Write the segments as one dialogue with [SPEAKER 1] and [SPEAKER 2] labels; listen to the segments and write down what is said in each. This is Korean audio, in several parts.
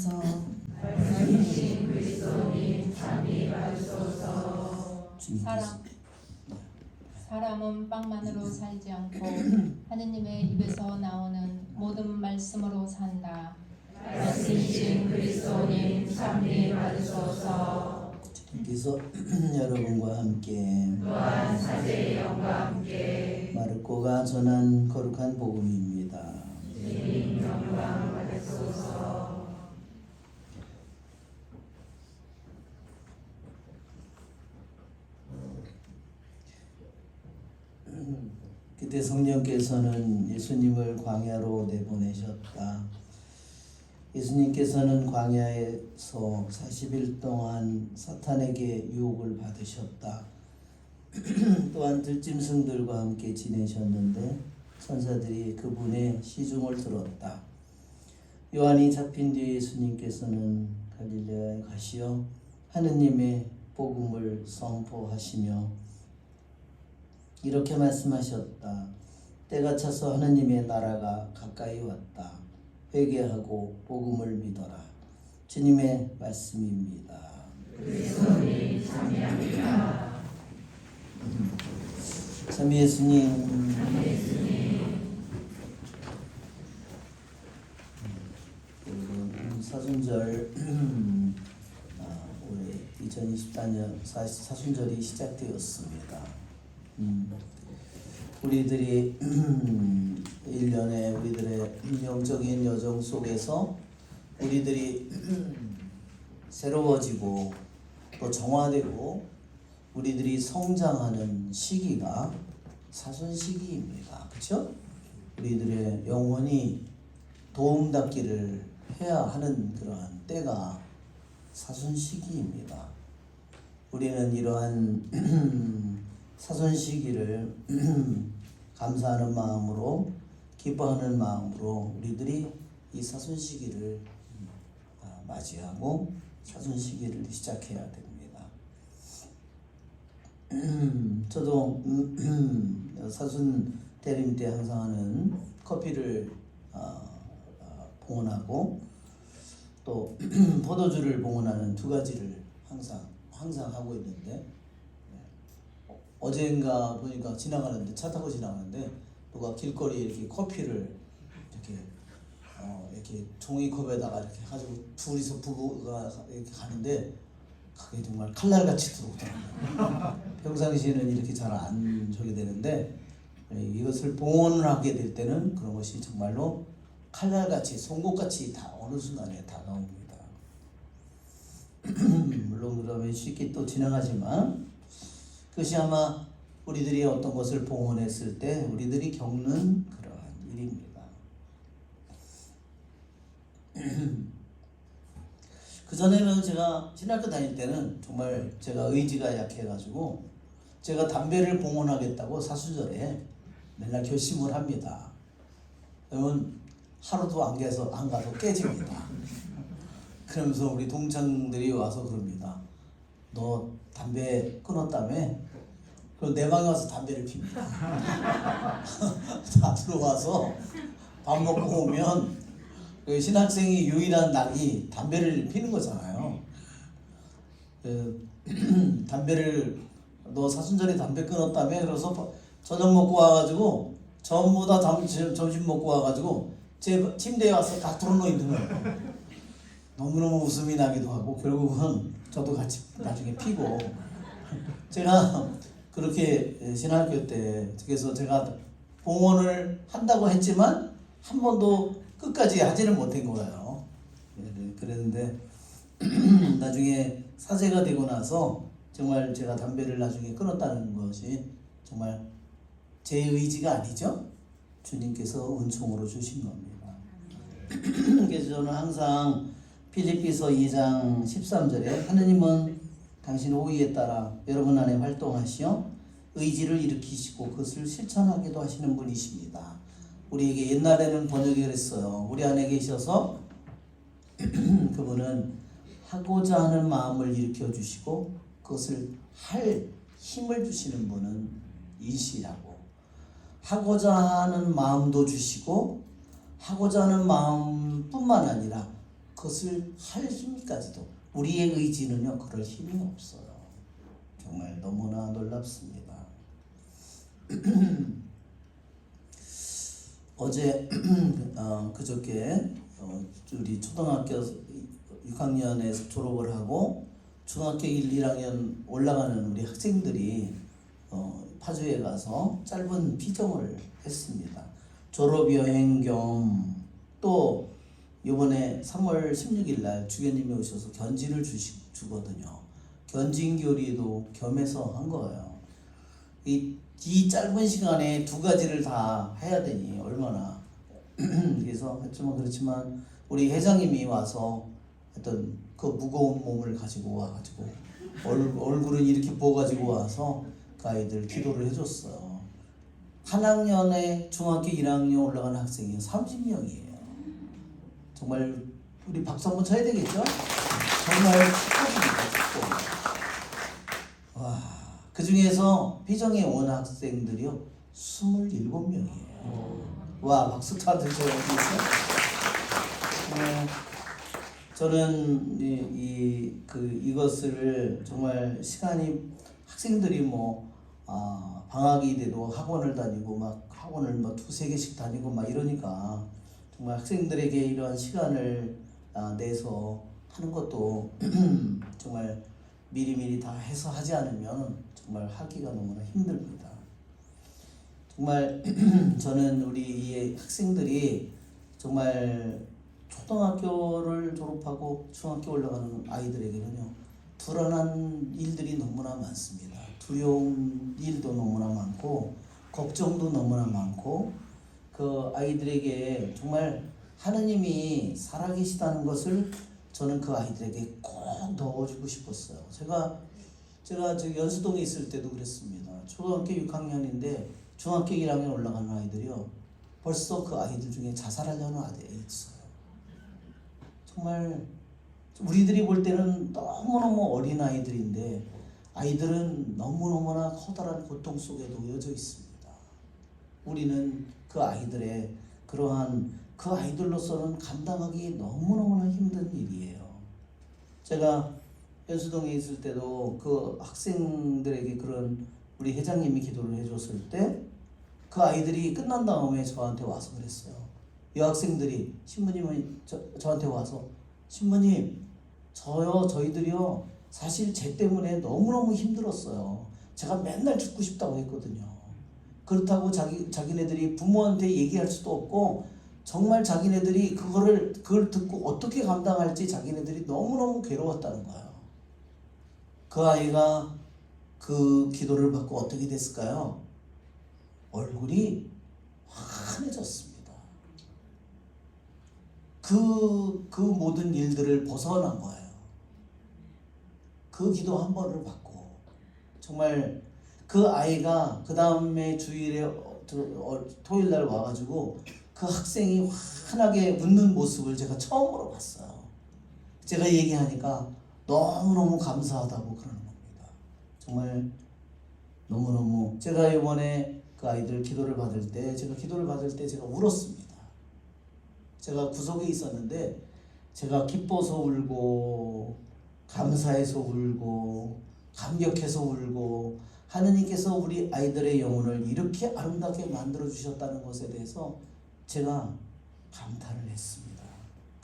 [SPEAKER 1] 말씀이신 그리스도님 참이 받으소서.
[SPEAKER 2] 사람은 빵만으로 살지 않고 하느님의 입에서 나오는 모든 말씀으로 산다.
[SPEAKER 1] 말씀이신 그리스도님 참이 받으소서.
[SPEAKER 3] 주님께서 여러분과 함께
[SPEAKER 1] 또한 사제의 영과 함께
[SPEAKER 3] 마르코가 전한 거룩한 복음입니다.
[SPEAKER 1] 주님 영광 받으소서.
[SPEAKER 3] 그때 성령께서는 예수님을 광야로 내보내셨다. 예수님께서는 광야에서 40일 동안 사탄에게 유혹을 받으셨다. 또한 들짐승들과 함께 지내셨는데 천사들이 그분의 시중을 들었다. 요한이 잡힌 뒤에 예수님께서는 갈릴레아에 가시어 하느님의 복음을 선포하시며 이렇게 말씀하셨다. 때가 차서 하느님의 나라가 가까이 왔다. 회개하고 복음을 믿어라. 주님의 말씀입니다.
[SPEAKER 1] 그리스도님 참여합니다.
[SPEAKER 3] 참 예수님, 사순절 올해 2024년 사순절이 시작되었습니다. 우리들이 1년에 우리들의 영적인 여정 속에서 우리들이 새로워지고 또 정화되고 우리들이 성장하는 시기가 사순 시기입니다. 그렇죠? 우리들의 영혼이 도움닫기를 해야 하는 그러한 때가 사순 시기입니다. 우리는 이러한 사순 시기를 감사하는 마음으로 기뻐하는 마음으로 우리들이 이 사순 시기를 맞이하고 사순 시기를 시작해야 됩니다. 저도 사순 대림 때 항상 하는 커피를 봉헌하고 또 포도주를 봉헌하는 두 가지를 항상 하고 있는데 어젠가 보니까 지나가는데 차 타고 지나가는데 누가 길거리에 이렇게 커피를 이렇게 종이컵에다가 이렇게 가지고 둘이서 부부가 이렇게 가는데 그게 정말 칼날같이 들어오더라고요. 평상시에는 이렇게 잘 안 저게 되는데 이것을 봉헌을 하게 될 때는 그런 것이 정말로 칼날같이 송곳같이 다 어느 순간에 다가옵니다. 물론 그러면 쉽게 또 지나가지만 그것이 아마 우리들이 어떤 것을 봉헌했을 때 우리들이 겪는 그러한 일입니다. 그전에는 제가 신학교 다닐 때는 정말 제가 의지가 약해가지고 제가 담배를 봉헌하겠다고 사순절에 맨날 결심을 합니다. 그러면 하루도 안 가서 깨집니다. 그러면서 우리 동창들이 와서 그럽니다. 너 담배 끊었다며? 그럼 내 방에 와서 담배를 핍니다. 다 들어와서 밥 먹고 오면 그 신학생이 유일한 낙이 담배를 피는 거잖아요. 담배를 너 사순절에 담배 끊었다며? 그래서 저녁 먹고 와가지고 전부 다 점심 먹고 와가지고 제 침대에 와서 다 뚫어놓고 있는 거예요. 너무너무 웃음이 나기도 하고 결국은 저도 같이 나중에 피고 제가 그렇게 신학교 때 그래서 제가 봉헌을 한다고 했지만 한 번도 끝까지 하지는 못한 거예요. 그랬는데 나중에 사제가 되고 나서 정말 제가 담배를 나중에 끊었다는 것이 정말 제 의지가 아니죠. 주님께서 은총으로 주신 겁니다. 그래서 저는 항상 필립비서 2장 13절에 하느님은 당신 오의에 따라 여러분 안에 활동하시어 의지를 일으키시고 그것을 실천하기도 하시는 분이십니다. 우리에게 옛날에는 번역이 그랬어요. 우리 안에 계셔서 그분은 하고자 하는 마음을 일으켜 주시고 그것을 할 힘을 주시는 분은 이시라고. 하고자 하는 마음도 주시고 하고자 하는 마음뿐만 아니라 그것을 할 힘까지도 우리의 의지는요 그럴 힘이 없어요. 정말 너무나 놀랍습니다. 어제 그저께 우리 초등학교 6학년에서 졸업을 하고 중학교 1, 2학년 올라가는 우리 학생들이 파주에 가서 짧은 피정을 했습니다. 졸업여행 겸 또 이번에 3월 16일 날 주교님이 오셔서 견지를 주거든요. 견진교리도 겸해서 한 거예요. 이 짧은 시간에 두 가지를 다 해야 되니 얼마나 그래서 그렇지만 우리 회장님이 와서 어떤 그 무거운 몸을 가지고 와가지고 얼굴을 이렇게 부어가지고 와서 그 아이들 기도를 해줬어요. 한 학년에 중학교 1학년 올라가는 학생이 30명이에요. 정말 우리 박수 한번 쳐야 되겠죠? 정말 축복입니다. 축복. 와, 그 중에서 피정에 온 학생들이요 27명이에요. 와, 박수 다 드셔야 되겠어요? 저는 이것을 정말 시간이 학생들이 방학이 돼도 학원을 다니고 막 학원을 두세 개씩 다니고 막 이러니까 정말 학생들에게 이러한 시간을 내서 하는 것도 정말 미리미리 다 해서 하지 않으면 정말 하기가 너무나 힘듭니다. 정말 저는 우리 이 학생들이 정말 초등학교를 졸업하고 중학교 올라가는 아이들에게는요 불안한 일들이 너무나 많습니다. 두려운 일도 너무나 많고 걱정도 너무나 많고 그 아이들에게 정말 하느님이 살아계시다는 것을 저는 그 아이들에게 꼭 넣어주고 싶었어요. 제가 저 연수동에 있을 때도 그랬습니다. 초등학교 6학년인데 중학교 1학년 올라가는 아이들이요 벌써 그 아이들 중에 자살하려는 아이들이 있어요. 정말 우리들이 볼 때는 너무너무 어린 아이들인데 아이들은 너무너무나 커다란 고통 속에 놓여져 있습니다. 우리는 그 아이들의 그러한 그 아이들로서는 감당하기 너무너무나 힘든 일이에요. 제가 연수동에 있을 때도 그 학생들에게 그런 우리 회장님이 기도를 해줬을 때 그 아이들이 끝난 다음에 저한테 와서 그랬어요. 여학생들이 신부님은 저한테 와서 신부님 저희들이요 사실 쟤 때문에 너무너무 힘들었어요. 제가 맨날 죽고 싶다고 했거든요. 그렇다고 자기네들이 부모한테 얘기할 수도 없고 정말 자기네들이 그걸 듣고 어떻게 감당할지 자기네들이 너무너무 괴로웠다는 거예요. 그 아이가 그 기도를 받고 어떻게 됐을까요? 얼굴이 환해졌습니다. 그 모든 일들을 벗어난 거예요. 그 기도 한 번을 받고 정말 그 아이가 그 다음에 주일에 토요일 날 와가지고 그 학생이 환하게 웃는 모습을 제가 처음으로 봤어요. 제가 얘기하니까 너무너무 감사하다고 그러는 겁니다. 정말 너무너무 제가 이번에 그 아이들 기도를 받을 때 제가 울었습니다. 제가 구석에 있었는데 제가 기뻐서 울고 감사해서 울고 감격해서 울고 하느님께서 우리 아이들의 영혼을 이렇게 아름답게 만들어 주셨다는 것에 대해서 제가 감탄을 했습니다.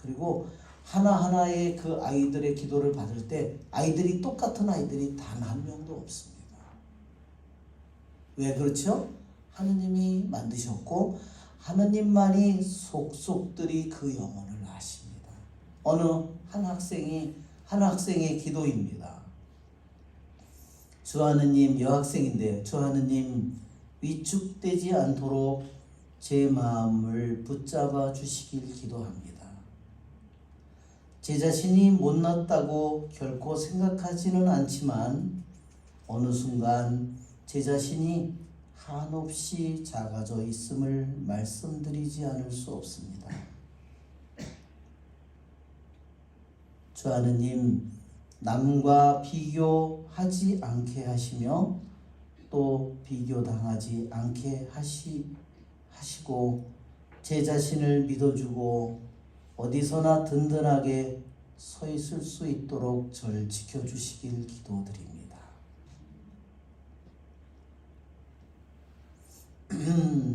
[SPEAKER 3] 그리고 하나하나의 그 아이들의 기도를 받을 때 아이들이 똑같은 아이들이 단 한 명도 없습니다. 왜 그렇죠? 하느님이 만드셨고 하느님만이 속속들이 그 영혼을 아십니다. 어느 한 학생의 기도입니다. 주 하느님, 여학생인데 주 하느님 위축되지 않도록 제 마음을 붙잡아 주시길 기도합니다. 제 자신이 못났다고 결코 생각하지는 않지만 어느 순간 제 자신이 한없이 작아져 있음을 말씀드리지 않을 수 없습니다. 주 하느님, 남과 비교하지 않게 하시며 또 비교당하지 않게 하시고 제 자신을 믿어주고 어디서나 든든하게 서 있을 수 있도록 절 지켜주시길 기도드립니다.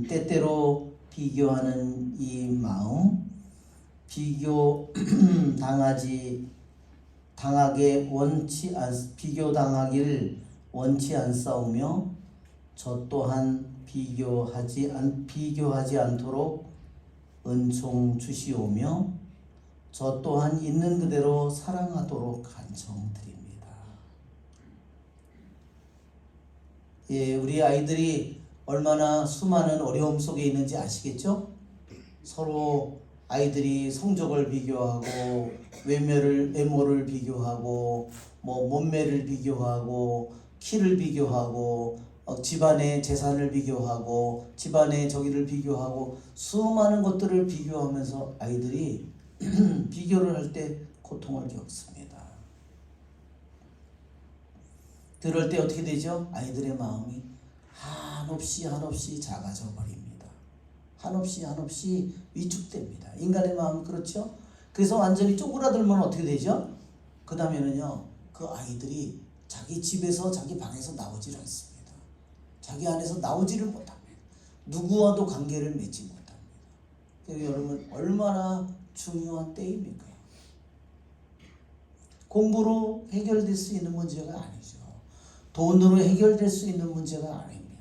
[SPEAKER 3] 때때로 비교하는 이 마음, 비교 당하기를 원치 않사오며 저 또한 비교하지 않도록 은총 주시오며 저 또한 있는 그대로 사랑하도록 간청드립니다. 예, 우리 아이들이 얼마나 수많은 어려움 속에 있는지 아시겠죠? 서로 아이들이 성적을 비교하고 외모를 비교하고 몸매를 비교하고 키를 비교하고 집안의 재산을 비교하고 집안의 저기를 비교하고 수많은 것들을 비교하면서 아이들이 비교를 할 때 고통을 겪습니다. 그럴 때 어떻게 되죠? 아이들의 마음이 한없이 작아져 버립니다. 한없이 위축됩니다. 인간의 마음은 그렇죠? 그래서 완전히 쪼그라들면 어떻게 되죠? 그 다음에는요, 그 아이들이 자기 집에서 자기 방에서 나오질 않습니다. 자기 안에서 나오지를 못합니다. 누구와도 관계를 맺지 못합니다. 여러분, 얼마나 중요한 때입니까? 공부로 해결될 수 있는 문제가 아니죠. 돈으로 해결될 수 있는 문제가 아닙니다.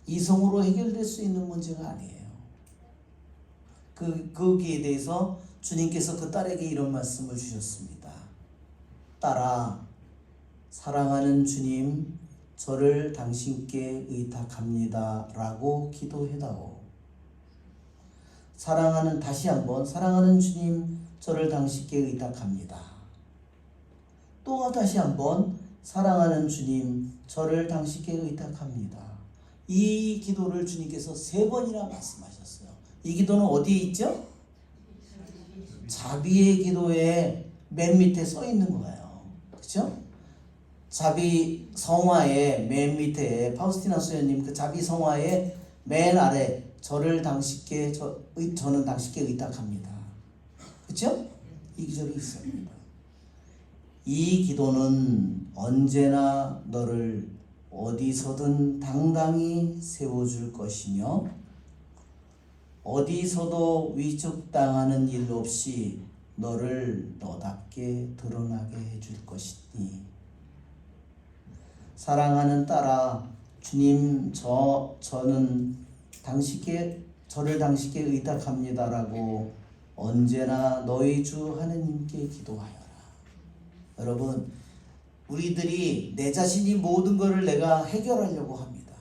[SPEAKER 3] 이성으로 해결될 수 있는 문제가 아니에요. 거기에 대해서 주님께서 그 딸에게 이런 말씀을 주셨습니다. 딸아, 사랑하는 주님, 저를 당신께 의탁합니다. 라고 기도해다오. 다시 한번, 사랑하는 주님, 저를 당신께 의탁합니다. 또 다시 한번, 사랑하는 주님, 저를 당신께 의탁합니다. 이 기도를 주님께서 3번이나 말씀하셨어요. 이 기도는 어디에 있죠? 자비의 기도에 맨 밑에 써 있는 거예요. 그렇죠? 자비 성화의 맨 밑에 파우스티나 수녀님 그 자비 성화의 맨 아래 저는 당신께 의탁합니다. 그렇죠? 이 기절이 있습니다. 이 기도는 언제나 너를 어디서든 당당히 세워줄 것이며 어디서도 위축당하는 일 없이 너를 너답게 드러나게 해줄 것이니 사랑하는 딸아, 주님 저를 당신께 의탁합니다라고 언제나 너희 주 하느님께 기도하여라. 여러분, 우리들이 내 자신이 모든 것을 내가 해결하려고 합니다.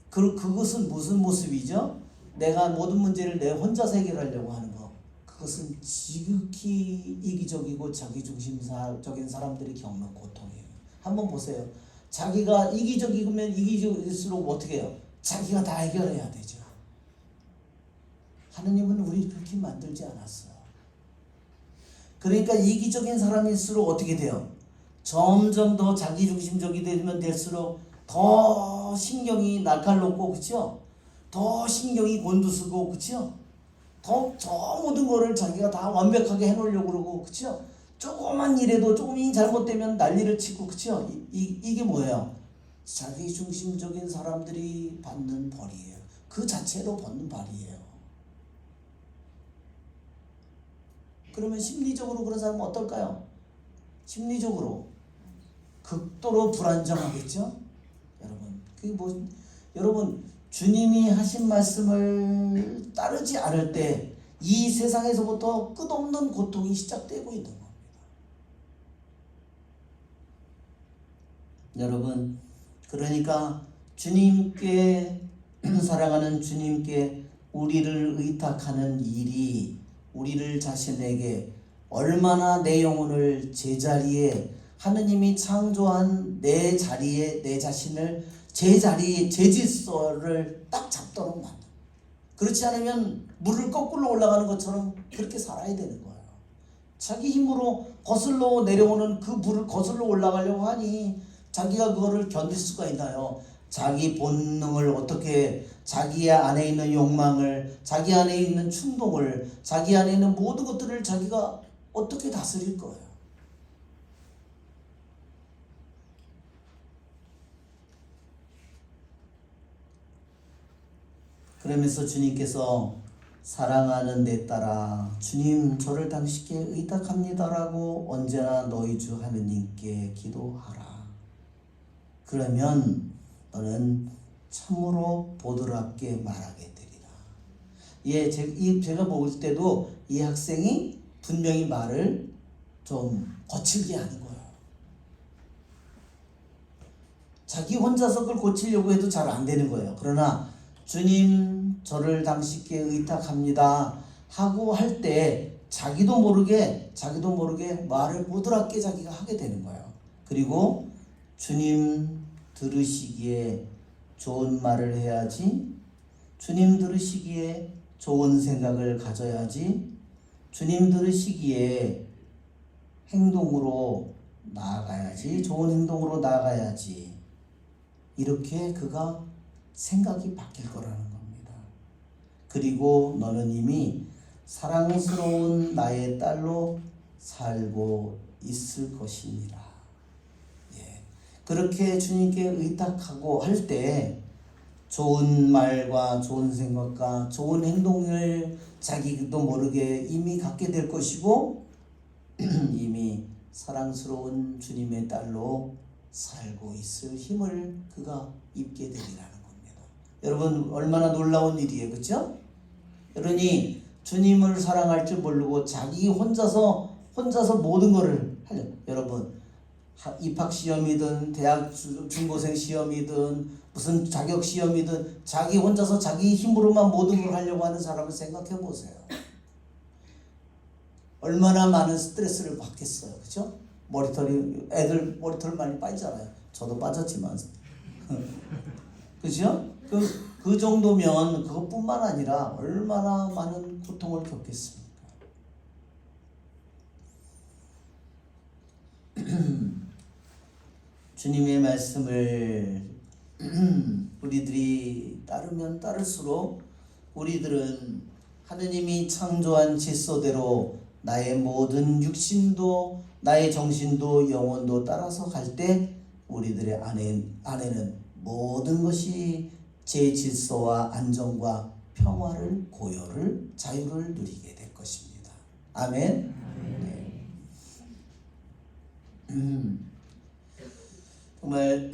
[SPEAKER 3] 그것은 무슨 모습이죠? 내가 모든 문제를 내 혼자서 해결하려고 하는 거. 그것은 지극히 이기적이고 자기중심적인 사람들이 겪는 고통이에요. 한번 보세요. 자기가 이기적이면 이기적일수록 어떻게 해요? 자기가 다 해결해야 되죠. 하느님은 우리를 그렇게 만들지 않았어요. 그러니까 이기적인 사람일수록 어떻게 돼요? 점점 더 자기중심적이 되면 될수록 더 신경이 날카롭고, 그렇죠? 더 신경이 곤두서고, 그렇죠? 더 모든 거를 자기가 다 완벽하게 해놓으려고 그러고, 그렇죠? 조그만 일에도 조금이 잘못되면 난리를 치고, 그렇죠? 이게 뭐예요? 자기중심적인 사람들이 받는 벌이에요. 그 자체로 받는 벌이에요. 그러면 심리적으로 그런 사람은 어떨까요? 심리적으로 극도로 불안정하겠죠? 여러분, 주님이 하신 말씀을 따르지 않을 때 이 세상에서부터 끝없는 고통이 시작되고 있는 겁니다. 여러분, 그러니까 주님께 사랑하는 주님께 우리를 의탁하는 일이 우리를 자신에게 얼마나 내 영혼을 제자리에 하느님이 창조한 내 자리에 내 자신을 제 자리에 제 질서를 딱 잡도록 만든. 그렇지 않으면 물을 거꾸로 올라가는 것처럼 그렇게 살아야 되는 거예요. 자기 힘으로 거슬러 내려오는 그 물을 거슬러 올라가려고 하니 자기가 그거를 견딜 수가 있나요? 자기 본능을 어떻게, 자기 안에 있는 욕망을, 자기 안에 있는 충동을, 자기 안에 있는 모든 것들을 자기가 어떻게 다스릴 거예요. 그러면서 주님께서 사랑하는 내 딸아, 주님 저를 당신께 의탁합니다라고 언제나 너희 주 하느님께 기도하라. 그러면 너는 참으로 보드랍게 말하게 되리라. 예, 제가 볼 때도 이 학생이 분명히 말을 좀 거칠게 하는 거예요. 자기 혼자서 그걸 고치려고 해도 잘 안 되는 거예요. 그러나 주님 저를 당신께 의탁합니다 하고 할 때 자기도 모르게 말을 부드럽게 자기가 하게 되는 거예요. 그리고 주님 들으시기에 좋은 말을 해야지, 주님 들으시기에 좋은 생각을 가져야지, 주님 들으시기에 행동으로 나아가야지, 좋은 행동으로 나아가야지, 이렇게 그가 생각이 바뀔 거라는 겁니다. 그리고 너는 이미 사랑스러운 나의 딸로 살고 있을 것이니라. 예. 그렇게 주님께 의탁하고 할 때 좋은 말과 좋은 생각과 좋은 행동을 자기도 모르게 이미 갖게 될 것이고 이미 사랑스러운 주님의 딸로 살고 있을 힘을 그가 입게 되리라는 겁니다. 여러분 얼마나 놀라운 일이에요, 그렇죠? 여러분이 주님을 사랑할 줄 모르고 자기 혼자서 모든 것을 하려. 여러분 입학 시험이든 대학 중고생 시험이든 무슨 자격 시험이든 자기 혼자서 자기 힘으로만 모든 걸 하려고 하는 사람을 생각해 보세요. 얼마나 많은 스트레스를 받겠어요, 그렇죠? 애들 머리털 많이 빠지잖아요. 저도 빠졌지만, 그죠? 그 정도면 그것뿐만 아니라 얼마나 많은 고통을 겪겠습니까? 주님의 말씀을 우리들이 따르면 따를수록 우리들은 하느님이 창조한 질서대로 나의 모든 육신도 나의 정신도 영혼도 따라서 갈 때 우리들의 안에는 모든 것이 제 질서와 안정과 평화를, 고요를, 자유를 누리게 될 것입니다. 아멘. 네. 정말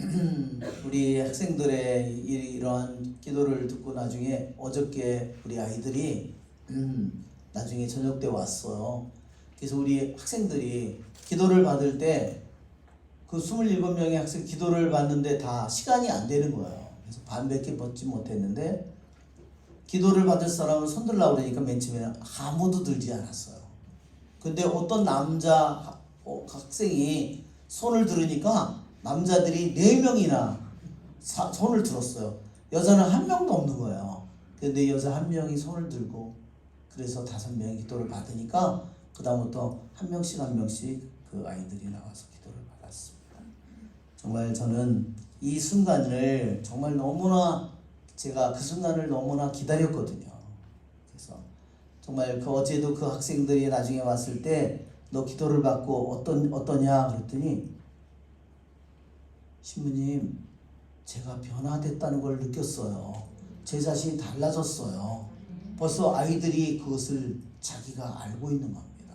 [SPEAKER 3] 우리 학생들의 이러한 기도를 듣고 나중에 어저께 우리 아이들이 나중에 저녁 때 왔어요. 그래서 우리 학생들이 기도를 받을 때 그 27명의 학생 기도를 받는데 다 시간이 안 되는 거예요. 그래서 반밖에 받지 못했는데 기도를 받을 사람을 손들라고 그러니까 맨 처음에는 아무도 들지 않았어요. 근데 어떤 남자 학생이 손을 들으니까 남자들이 4명이나 손을 들었어요. 여자는 1명도 없는 거예요. 근데 여자 1명이 손을 들고 그래서 5명이 기도를 받으니까 그 다음부터 한 명씩 그 아이들이 나와서 기도를 받았습니다. 정말 저는 이 순간을 정말 제가 그 순간을 너무나 기다렸거든요. 그래서 정말 어제도 그 학생들이 나중에 왔을 때 너 기도를 받고 어떠냐 그랬더니 신부님 제가 변화됐다는 걸 느꼈어요. 제 자신이 달라졌어요. 벌써 아이들이 그것을 자기가 알고 있는 겁니다.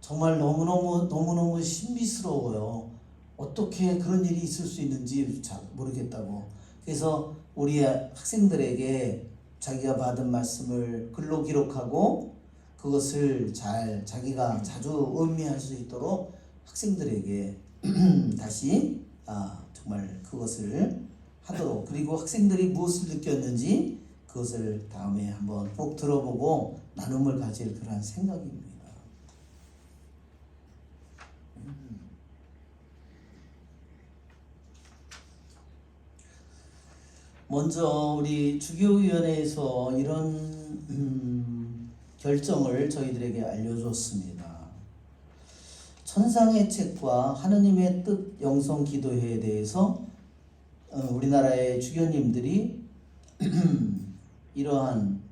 [SPEAKER 3] 정말 너무너무 신비스러워요. 어떻게 그런 일이 있을 수 있는지 잘 모르겠다고. 그래서 우리 학생들에게 자기가 받은 말씀을 글로 기록하고 그것을 잘 자기가 자주 음미할 수 있도록 학생들에게 다시 정말 그것을 하도록, 그리고 학생들이 무엇을 느꼈는지 그것을 다음에 한번 꼭 들어보고 나눔을 가질 그런 생각입니다. 먼저 우리 주교위원회에서 이런 결정을 저희들에게 알려줬습니다. 천상의 책과 하느님의 뜻 영성 기도회에 대해서 우리나라의 주교님들이 이러한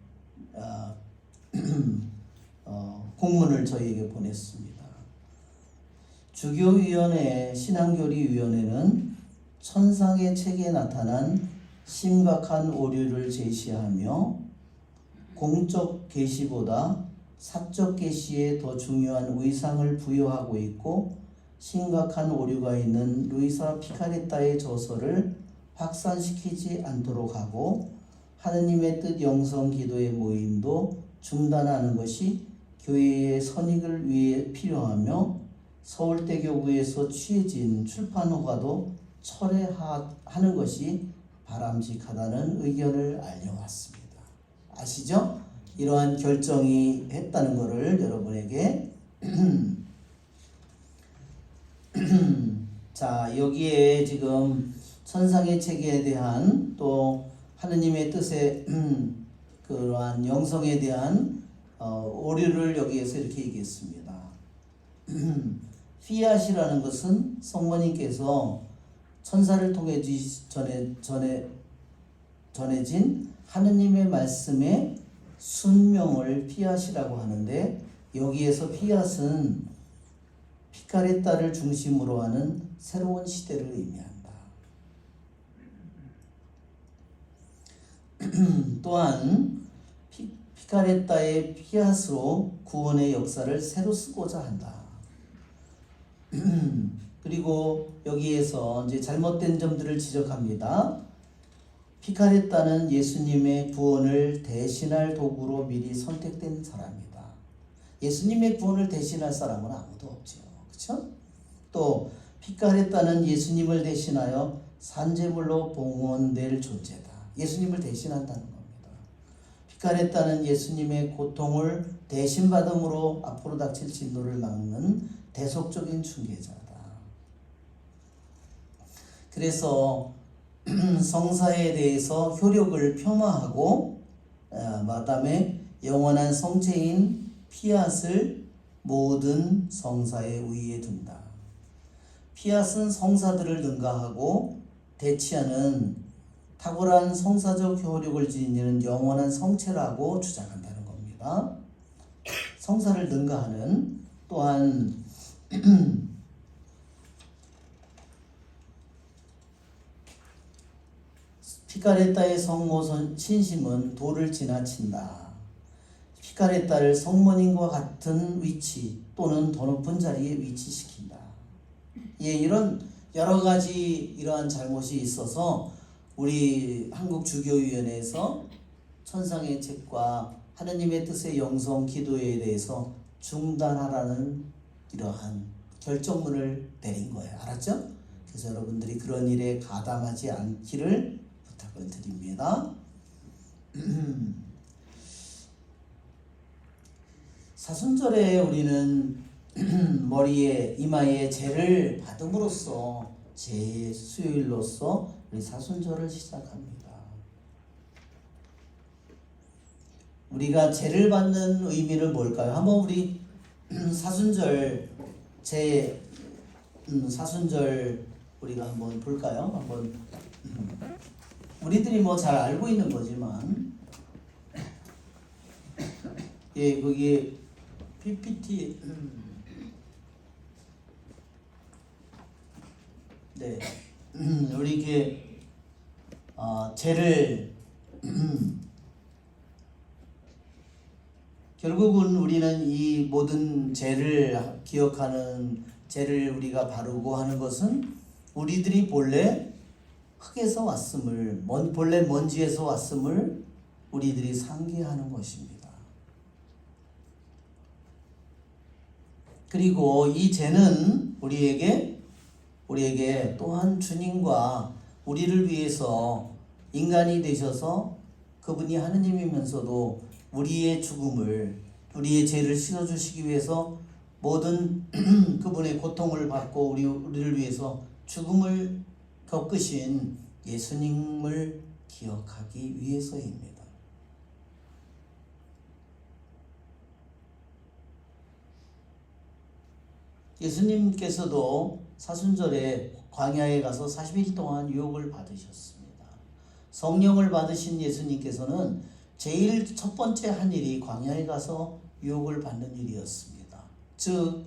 [SPEAKER 3] 공문을 저희에게 보냈습니다. 주교위원회 신앙교리위원회는 천상의 책에 나타난 심각한 오류를 제시하며 공적 계시보다 사적 계시에 더 중요한 의상을 부여하고 있고 심각한 오류가 있는 루이사 피카레타의 저서를 확산시키지 않도록 하고 하느님의 뜻 영성 기도의 모임도 중단하는 것이 교회의 선익을 위해 필요하며 서울대교구에서 취해진 출판 허가도 철회하는 것이 바람직하다는 의견을 알려왔습니다. 아시죠? 이러한 결정이 했다는 것을 여러분에게 자, 여기에 지금 천상의 책에 대한 또 하느님의 뜻의 그러한 영성에 대한 오류를 여기에서 이렇게 얘기했습니다. 피앗이라는 것은 성모님께서 천사를 통해 전해진 하느님의 말씀의 순명을 피앗이라고 하는데 여기에서 피앗은 피카레타를 중심으로 하는 새로운 시대를 의미한다. 또한 피카레타의 피앗으로 구원의 역사를 새로 쓰고자 한다. 그리고 여기에서 이제 잘못된 점들을 지적합니다. 피카레타는 예수님의 구원을 대신할 도구로 미리 선택된 사람이다. 예수님의 구원을 대신할 사람은 아무도 없죠. 그렇죠? 또 피카레타는 예수님을 대신하여 산제물로 봉헌될 존재다. 예수님을 대신한다는 겁니다. 피카레타는 예수님의 고통을 대신받음으로 앞으로 닥칠 진노를 막는 대속적인 중개자다. 그래서 성사에 대해서 효력을 폄하하고 마담의 영원한 성체인 피앗을 모든 성사의 위에 둔다. 피앗은 성사들을 능가하고 대치하는 탁월한 성사적 효력을 지니는 영원한 성체라고 주장한다는 겁니다. 성사를 능가하는 또한 피카레타의 성모 신심은 도를 지나친다. 피카레타를 성모님과 같은 위치 또는 더 높은 자리에 위치시킨다. 예, 이런 여러 가지 이러한 잘못이 있어서 우리 한국주교위원회에서 천상의 책과 하느님의 뜻의 영성 기도에 대해서 중단하라는 이러한 결정문을 내린 거예요. 알았죠? 그래서 여러분들이 그런 일에 가담하지 않기를 부탁을 드립니다. 사순절에 우리는 머리에 이마에 제를 받음으로써 제 수요일로서 우리 사순절을 시작합니다. 우리가 제를 받는 의미는 뭘까요? 한번 우리 사순절 사순절 우리가 한번 볼까요? 한번 우리들이 뭐 잘 알고 있는 거지만 예, 거기에 PPT 네, 우리 이렇게 죄를 결국은 우리는 이 모든 죄를 기억하는 죄를 우리가 바르고 하는 것은 우리들이 본래 흙에서 왔음을 본래 먼지에서 왔음을 우리들이 상기하는 것입니다. 그리고 이 죄는 우리에게 또한 주님과 우리를 위해서 인간이 되셔서 그분이 하느님이면서도 우리의 죽음을 우리의 죄를 씻어주시기 위해서 모든 그분의 고통을 받고 우리를 위해서 죽음을 겪으신 예수님을 기억하기 위해서입니다. 예수님께서도 사순절에 광야에 가서 40일 동안 유혹을 받으셨습니다. 성령을 받으신 예수님께서는 제일 첫 번째 한 일이 광야에 가서 유혹을 받는 일이었습니다. 즉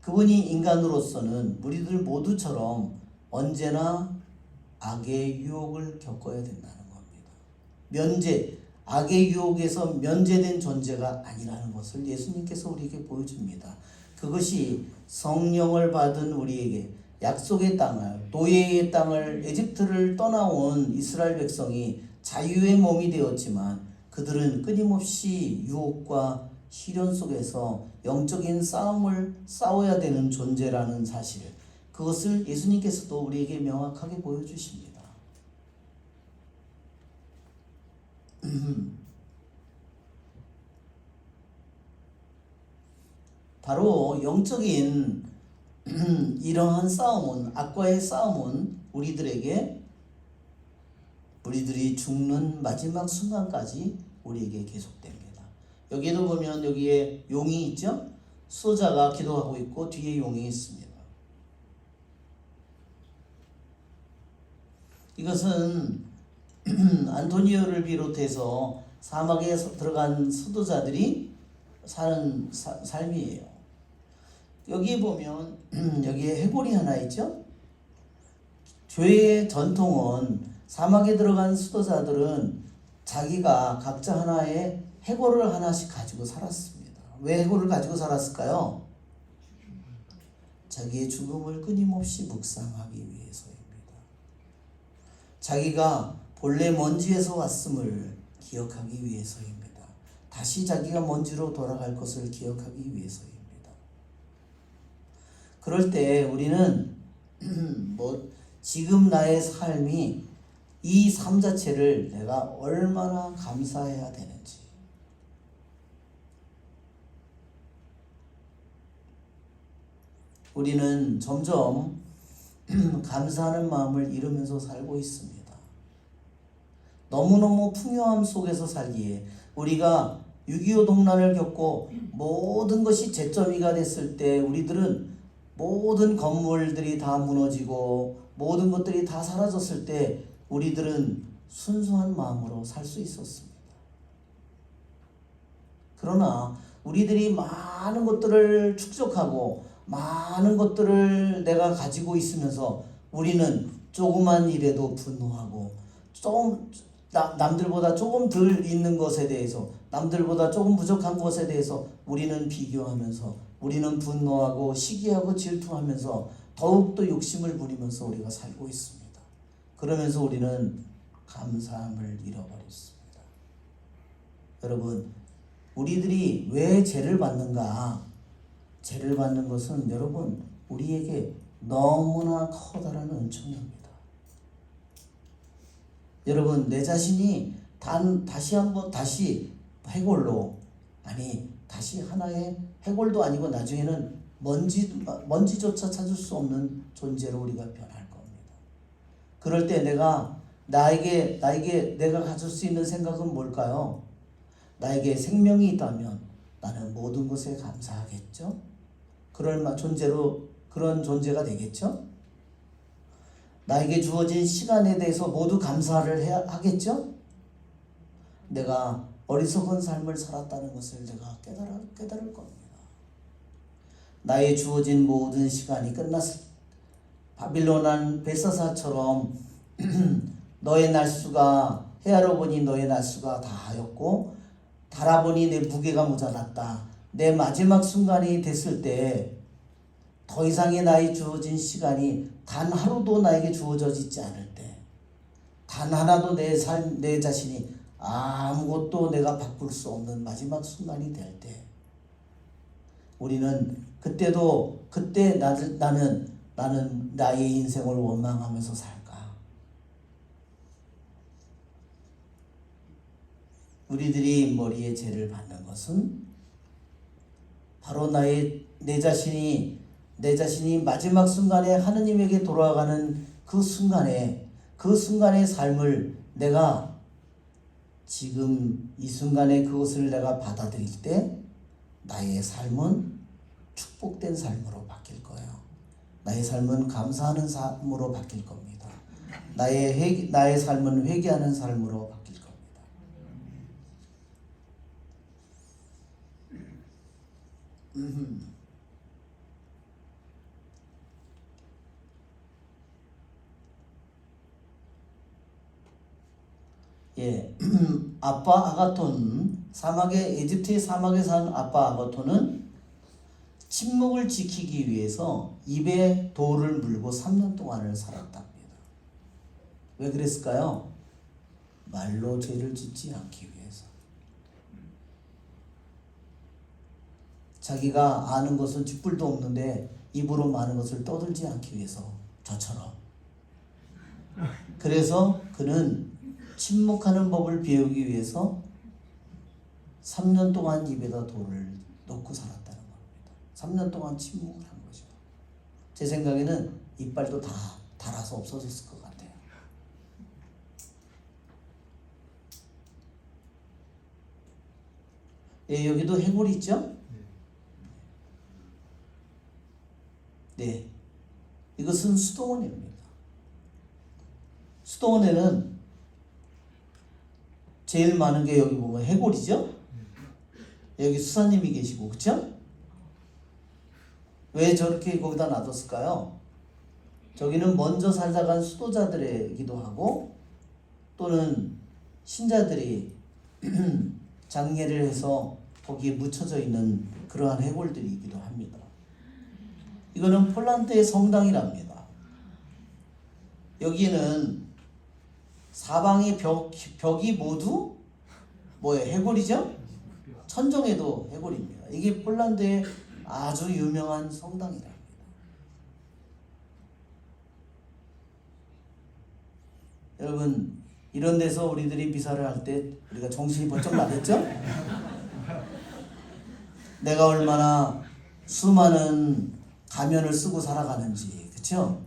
[SPEAKER 3] 그분이 인간으로서는 우리들 모두처럼 언제나 악의 유혹을 겪어야 된다는 겁니다. 악의 유혹에서 면제된 존재가 아니라는 것을 예수님께서 우리에게 보여줍니다. 그것이 성령을 받은 우리에게 약속의 땅을, 노예의 땅을, 에집트를 떠나온 이스라엘 백성이 자유의 몸이 되었지만 그들은 끊임없이 유혹과 시련 속에서 영적인 싸움을 싸워야 되는 존재라는 사실, 그것을 예수님께서도 우리에게 명확하게 보여주십니다. 바로 영적인 이러한 싸움은, 악과의 싸움은 우리들이 죽는 마지막 순간까지 우리에게 계속됩니다. 여기도 보면 여기에 용이 있죠? 수호자가 기도하고 있고 뒤에 용이 있습니다. 이것은 안토니오를 비롯해서 사막에 들어간 수도자들이 사는 삶이에요. 여기 보면 여기에 해골이 하나 있죠? 교회의 전통은 사막에 들어간 수도자들은 자기가 각자 하나의 해골을 하나씩 가지고 살았습니다. 왜 해골을 가지고 살았을까요? 자기의 죽음을 끊임없이 묵상하기 위해서입니다. 자기가 본래 먼지에서 왔음을 기억하기 위해서입니다. 다시 자기가 먼지로 돌아갈 것을 기억하기 위해서입니다. 그럴 때 우리는 지금 나의 삶이, 이 삶 자체를 내가 얼마나 감사해야 되는지, 우리는 점점 감사하는 마음을 잃으면서 살고 있습니다. 너무너무 풍요함 속에서 살기에, 우리가 6.25 동란을 겪고 모든 것이 잿더미가 됐을 때 우리들은 모든 건물들이 다 무너지고 모든 것들이 다 사라졌을 때 우리들은 순수한 마음으로 살 수 있었습니다. 그러나 우리들이 많은 것들을 축적하고 많은 것들을 내가 가지고 있으면서 우리는 조그만 일에도 분노하고, 남들보다 조금 덜 있는 것에 대해서, 남들보다 조금 부족한 것에 대해서 우리는 비교하면서, 우리는 분노하고 시기하고 질투하면서 더욱더 욕심을 부리면서 우리가 살고 있습니다. 그러면서 우리는 감사함을 잃어버렸습니다. 여러분, 우리들이 왜 죄를 받는가? 죄를 받는 것은 여러분, 우리에게 너무나 커다란 은총입니다. 여러분, 내 자신이 다시 해골로, 다시 하나의 해골도 아니고 나중에는 먼지조차 찾을 수 없는 존재로 우리가 변할 겁니다. 그럴 때 나에게 내가 가질 수 있는 생각은 뭘까요? 나에게 생명이 있다면 나는 모든 것에 감사하겠죠? 그런 존재가 되겠죠? 나에게 주어진 시간에 대해서 모두 감사를 하겠죠? 내가 어리석은 삶을 살았다는 것을 내가 깨달을 겁니다. 나의 주어진 모든 시간이 끝났을, 바빌론한 벨사사처럼 너의 날수가, 헤아려 보니 너의 날수가 다하였고 달아보니 내 무게가 모자랐다. 내 마지막 순간이 됐을 때 더 이상의 나의 주어진 시간이 단 하루도 나에게 주어져 있지 않을 때, 단 하나도 내 자신이 아무것도 내가 바꿀 수 없는 마지막 순간이 될 때, 우리는 그때 나는 나의 인생을 원망하면서 살까? 우리들이 머리에 죄를 받는 것은 바로 내 자신이 마지막 순간에 하느님에게 돌아가는 그 순간의 삶을 내가 지금 이 순간에 그것을 내가 받아들일 때 나의 삶은 축복된 삶으로 바뀔 거예요. 나의 삶은 감사하는 삶으로 바뀔 겁니다. 나의 삶은 회개하는 삶으로 바뀔 겁니다. 예, 아빠 아가톤 이집트의 사막에 산 아빠 아가톤은 침묵을 지키기 위해서 입에 돌을 물고 3년 동안을 살았답니다. 왜 그랬을까요? 말로 죄를 짓지 않기 위해서. 자기가 아는 것은 쥐뿔도 없는데 입으로 많은 것을 떠들지 않기 위해서, 저처럼. 그래서 그는 침묵하는 법을 배우기 위해서 3년 동안 입에다 돌을 넣고 살았다는 겁니다. 3년 동안 침묵을 한 거죠. 제 생각에는 이빨도 다 닳아서 없어졌을 것 같아요. 예, 여기도 해골이 있죠? 네, 이것은 수도원입니다. 수도원에는 제일 많은 게 여기 보면 해골이죠? 여기 수사님이 계시고, 그쵸? 왜 저렇게 거기다 놔뒀을까요? 저기는 먼저 살다 간 수도자들이기도 하고, 또는 신자들이 장례를 해서 거기에 묻혀져 있는 그러한 해골들이기도 합니다. 이거는 폴란드의 성당이랍니다. 여기에는 사방의 벽이 모두 뭐예요? 해골이죠? 천정에도 해골입니다. 이게 폴란드의 아주 유명한 성당이랍니다. 여러분, 이런 데서 우리들이 미사를 할 때 우리가 정신이 번쩍 나겠죠? 내가 얼마나 수많은 가면을 쓰고 살아가는지, 그렇죠?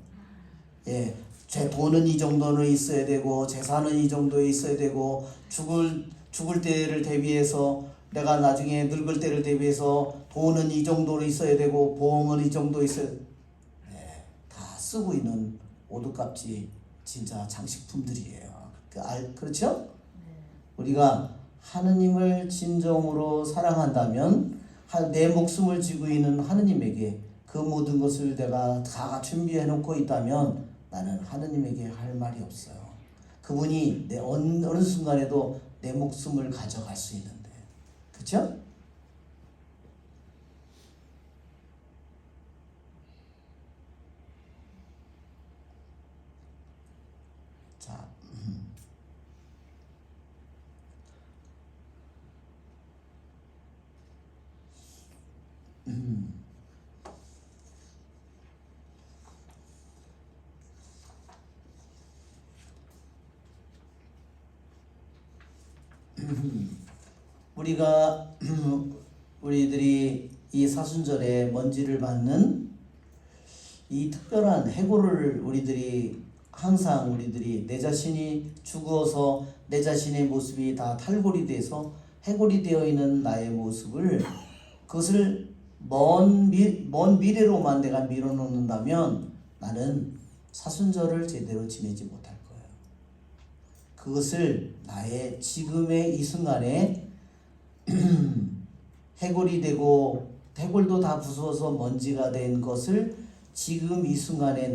[SPEAKER 3] 예, 제 돈은 이 정도는 있어야 되고, 재산은 이 정도에 있어야 되고, 죽을 때를 대비해서, 내가 나중에 늙을 때를 대비해서 돈은 이 정도로 있어야 되고, 보험은 이 정도 있어야, 예, 다 쓰고 있는 오두값지 진짜 장식품들이에요. 그렇죠? 우리가 하느님을 진정으로 사랑한다면 내 목숨을 지고 있는 하느님에게 그 모든 것을 내가 다 준비해 놓고 있다면 나는 하느님에게 할 말이 없어요. 그분이 내 어느 순간에도 내 목숨을 가져갈 수 있는데, 그렇죠? 자, 우리들이 이 사순절에 먼지를 받는 이 특별한 해골을 항상 내 자신이 죽어서 내 자신의 모습이 다 탈골이 돼서 해골이 되어 있는 나의 모습을, 그것을 먼 미래로만 내가 밀어놓는다면 나는 사순절을 제대로 지내지 못할 거예요. 그것을 나의 지금의 이 순간에 해골이 되고 해골도 다 부서서 먼지가 된 것을 지금 이 순간에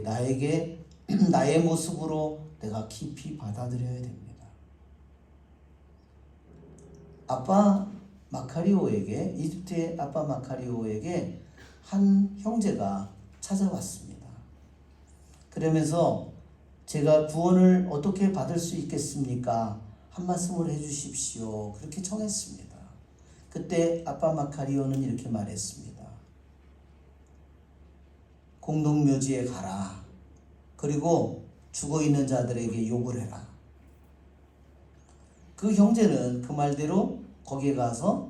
[SPEAKER 3] 나에게 나의 모습으로 내가 깊이 받아들여야 됩니다. 이집트의 아빠 마카리오에게 한 형제가 찾아왔습니다. 그러면서 제가 구원을 어떻게 받을 수 있겠습니까? 한 말씀을 해주십시오. 그렇게 청했습니다. 그때 아빠 마카리오는 이렇게 말했습니다. 공동묘지에 가라. 그리고 죽어있는 자들에게 욕을 해라. 그 형제는 그 말대로 거기에 가서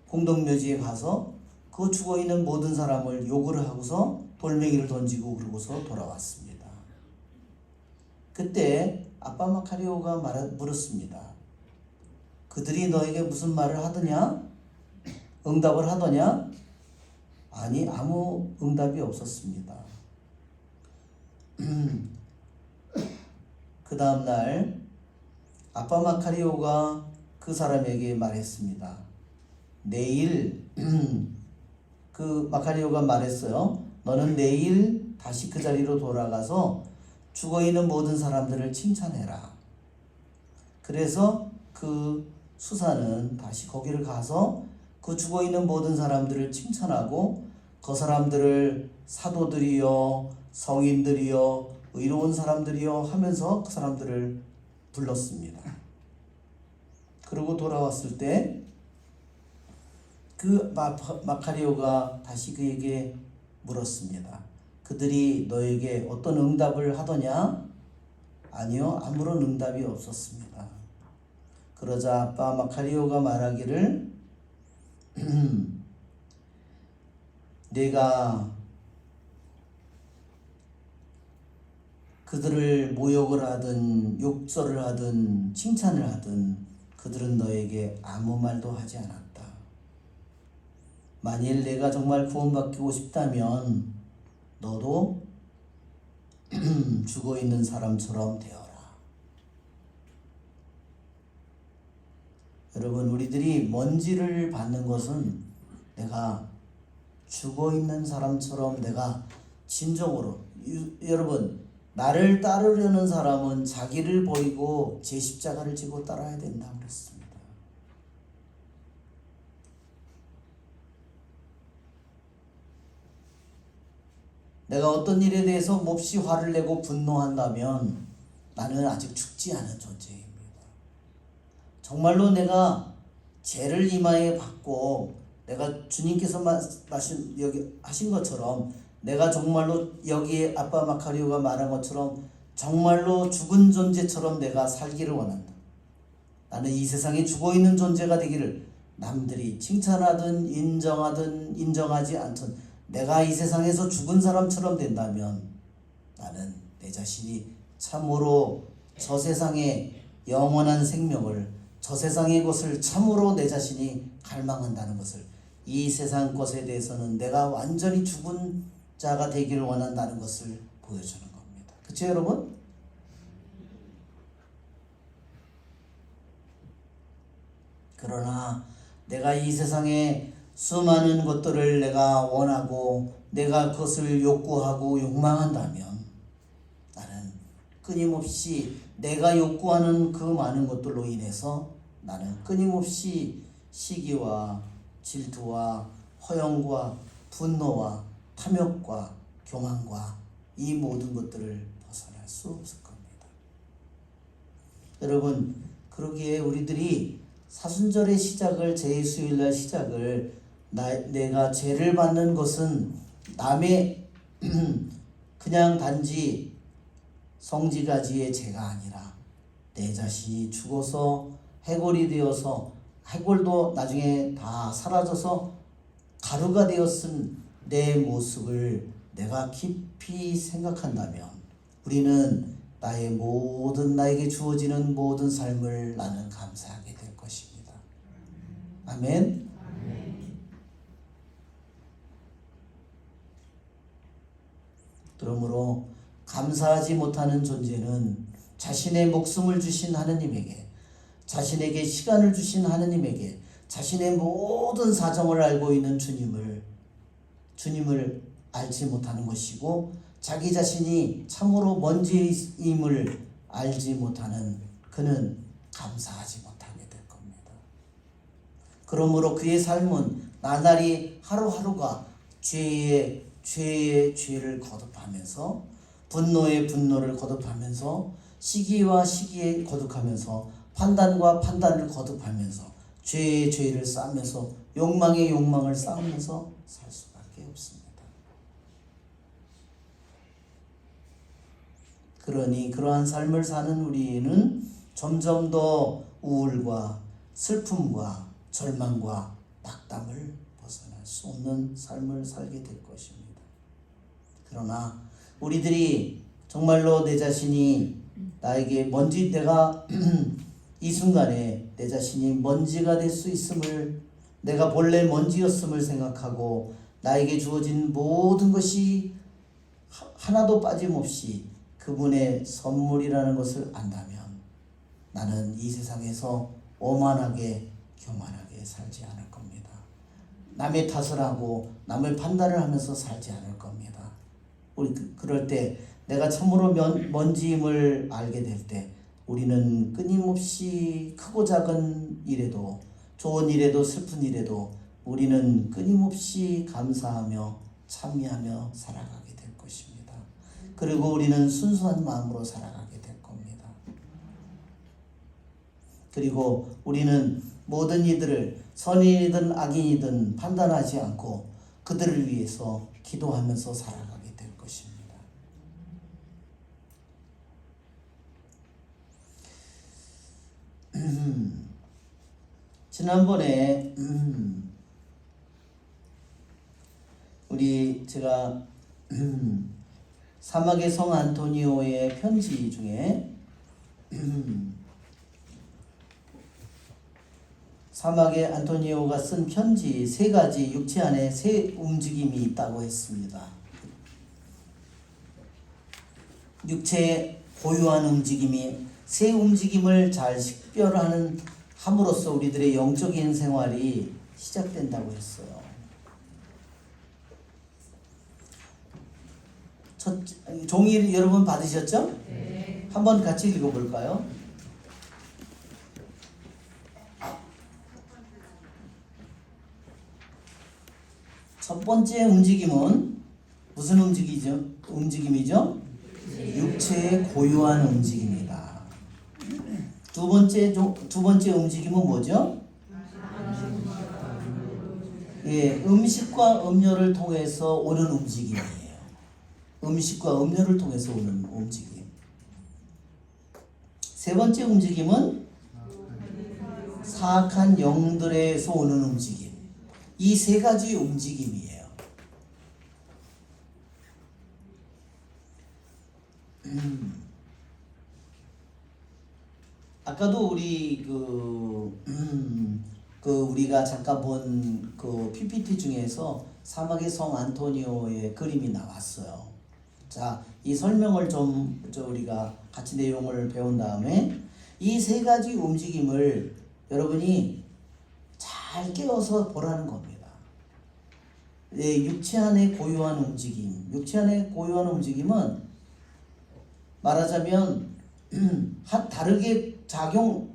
[SPEAKER 3] 공동묘지에 가서 그 죽어있는 모든 사람을 욕을 하고서 돌멩이를 던지고 그러고서 돌아왔습니다. 그때 아빠 마카리오가 물었습니다. 그들이 너에게 무슨 말을 하더냐? 응답을 하더냐? 아니, 아무 응답이 없었습니다. 그 다음날 아빠 마카리오가 그 사람에게 말했습니다. 내일 그 마카리오가 말했어요. 너는 내일 다시 그 자리로 돌아가서 죽어있는 모든 사람들을 칭찬해라. 그래서 그 수사는 다시 거기를 가서 그 죽어있는 모든 사람들을 칭찬하고 그 사람들을 사도들이여 성인들이여 의로운 사람들이여 하면서 그 사람들을 불렀습니다. 그리고 돌아왔을 때 그 마카리오가 다시 그에게 물었습니다. 그들이 너에게 어떤 응답을 하더냐? 아니요, 아무런 응답이 없었습니다. 그러자 아빠 마카리오가 말하기를 내가 그들을 모욕을 하든 욕설을 하든 칭찬을 하든 그들은 너에게 아무 말도 하지 않았다. 만일 내가 정말 구원받고 싶다면 너도 죽어있는 사람처럼 되어라. 여러분, 우리들이 먼지를 받는 것은 내가 죽어있는 사람처럼 내가 진정으로 여러분, 나를 따르려는 사람은 자기를 버리고 제 십자가를 지고 따라야 된다 그랬습니다. 내가 어떤 일에 대해서 몹시 화를 내고 분노한다면 나는 아직 죽지 않은 존재입니다. 정말로 내가 죄를 이마에 받고 내가 주님께서 여기 하신 것처럼 내가 정말로 여기에 아빠 마카리오가 말한 것처럼 정말로 죽은 존재처럼 내가 살기를 원한다. 나는 이 세상에 죽어있는 존재가 되기를 남들이 칭찬하든 인정하든 인정하지 않든 내가 이 세상에서 죽은 사람처럼 된다면 나는 내 자신이 참으로 저 세상의 영원한 생명을 저 세상의 것을 참으로 내 자신이 갈망한다는 것을 이 세상 것에 대해서는 내가 완전히 죽은 자가 되기를 원한다는 것을 보여주는 겁니다. 그렇죠 여러분? 그러나 내가 이 세상에 수많은 것들을 내가 원하고 내가 그것을 욕구하고 욕망한다면 나는 끊임없이 내가 욕구하는 그 많은 것들로 인해서 나는 끊임없이 시기와 질투와 허영과 분노와 탐욕과 교만과 이 모든 것들을 벗어날 수 없을 겁니다. 여러분, 그러기에 우리들이 사순절의 시작을 제2수요일날 시작을 내가 죄를 받는 것은 남의 그냥 단지 성지가지의 죄가 아니라 내 자신이 죽어서 해골이 되어서 해골도 나중에 다 사라져서 가루가 되었은 내 모습을 내가 깊이 생각한다면 우리는 나에게 주어지는 모든 삶을 나는 감사하게 될 것입니다. 아멘. 그러므로 감사하지 못하는 존재는 자신의 목숨을 주신 하느님에게, 자신에게 시간을 주신 하느님에게, 자신의 모든 사정을 알고 있는 주님을 알지 못하는 것이고 자기 자신이 참으로 먼지임을 알지 못하는 그는 감사하지 못하게 될 겁니다. 그러므로 그의 삶은 나날이 하루하루가 죄의 죄를 거듭하면서 분노의 분노를 거듭하면서 시기와 시기에 거듭하면서 판단과 판단을 거듭하면서 죄의 죄를 쌓으면서 욕망의 욕망을 쌓으면서 살 수밖에 없습니다. 그러니 그러한 삶을 사는 우리는 점점 더 우울과 슬픔과 절망과 낙담을 벗어날 수 없는 삶을 살게 될 것입니다. 그러나 우리들이 정말로 내 자신이 나에게 내가 이 순간에 내 자신이 먼지가 될 수 있음을, 내가 본래 먼지였음을 생각하고 나에게 주어진 모든 것이 하나도 빠짐없이 그분의 선물이라는 것을 안다면 나는 이 세상에서 오만하게 교만하게 살지 않을 겁니다. 남의 탓을 하고 남의 판단을 하면서 살지 않을 겁니다. 우리 그럴 때 내가 참으로 먼지임을 알게 될 때 우리는 끊임없이 크고 작은 일에도 좋은 일에도 슬픈 일에도 우리는 끊임없이 감사하며 찬미하며 살아가게 될 것입니다. 그리고 우리는 순수한 마음으로 살아가게 될 겁니다. 그리고 우리는 모든 이들을 선인이든 악인이든 판단하지 않고 그들을 위해서 기도하면서 살아가게 될 것입니다. 지난번에 제가 사막의 성 안토니오의 편지 중에 사막의 안토니오가 쓴 편지 3가지 육체 안에 3 움직임이 있다고 했습니다. 육체의 고유한 움직임이 3 움직임을 잘 식별함으로써 우리들의 영적인 생활이 시작된다고 했어요. 종이 여러분 받으셨죠?
[SPEAKER 1] 네.
[SPEAKER 3] 한번 같이 읽어볼까요? 첫 번째 움직임은 무슨 움직임이죠? 육체의 고유한 움직임이다. 두 번째 움직임은 뭐죠? 예, 음식과 음료를 통해서 오는 움직임이에요. 음식과 음료를 통해서 오는 움직임. 3번째 움직임은 사악한 영들에서 오는 움직임. 이 3가지 움직임이에요. 아까도 우리 우리가 잠깐 본 그 PPT 중에서 사막의 성 안토니오의 그림이 나왔어요. 자, 이 설명을 좀 우리가 같이 내용을 배운 다음에 이 3가지 움직임을 여러분이 잘 깨워서 보라는 겁니다. 네, 육체 안의 고유한 움직임. 육체 안의 고유한 움직임은 말하자면 다르게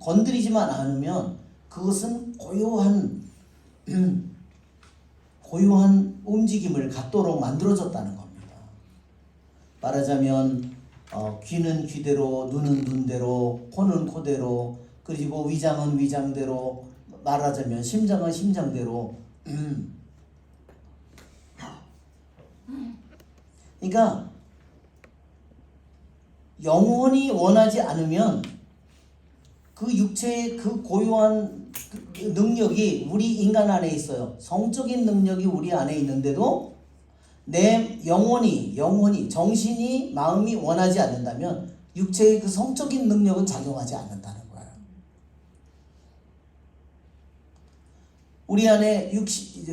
[SPEAKER 3] 건드리지만 않으면 그것은 고유한 움직임을 갖도록 만들어졌다는 겁니다. 말하자면 귀는 귀대로, 눈은 눈대로, 코는 코대로, 그리고 위장은 위장대로, 말하자면 심장은 심장대로. 그러니까 영혼이 원하지 않으면 그 육체의 그 고유한 능력이 우리 인간 안에 있어요. 성적인 능력이 우리 안에 있는데도 내 영혼이 정신이 마음이 원하지 않는다면 육체의 그 성적인 능력은 작용하지 않는다는 거예요. 우리 안에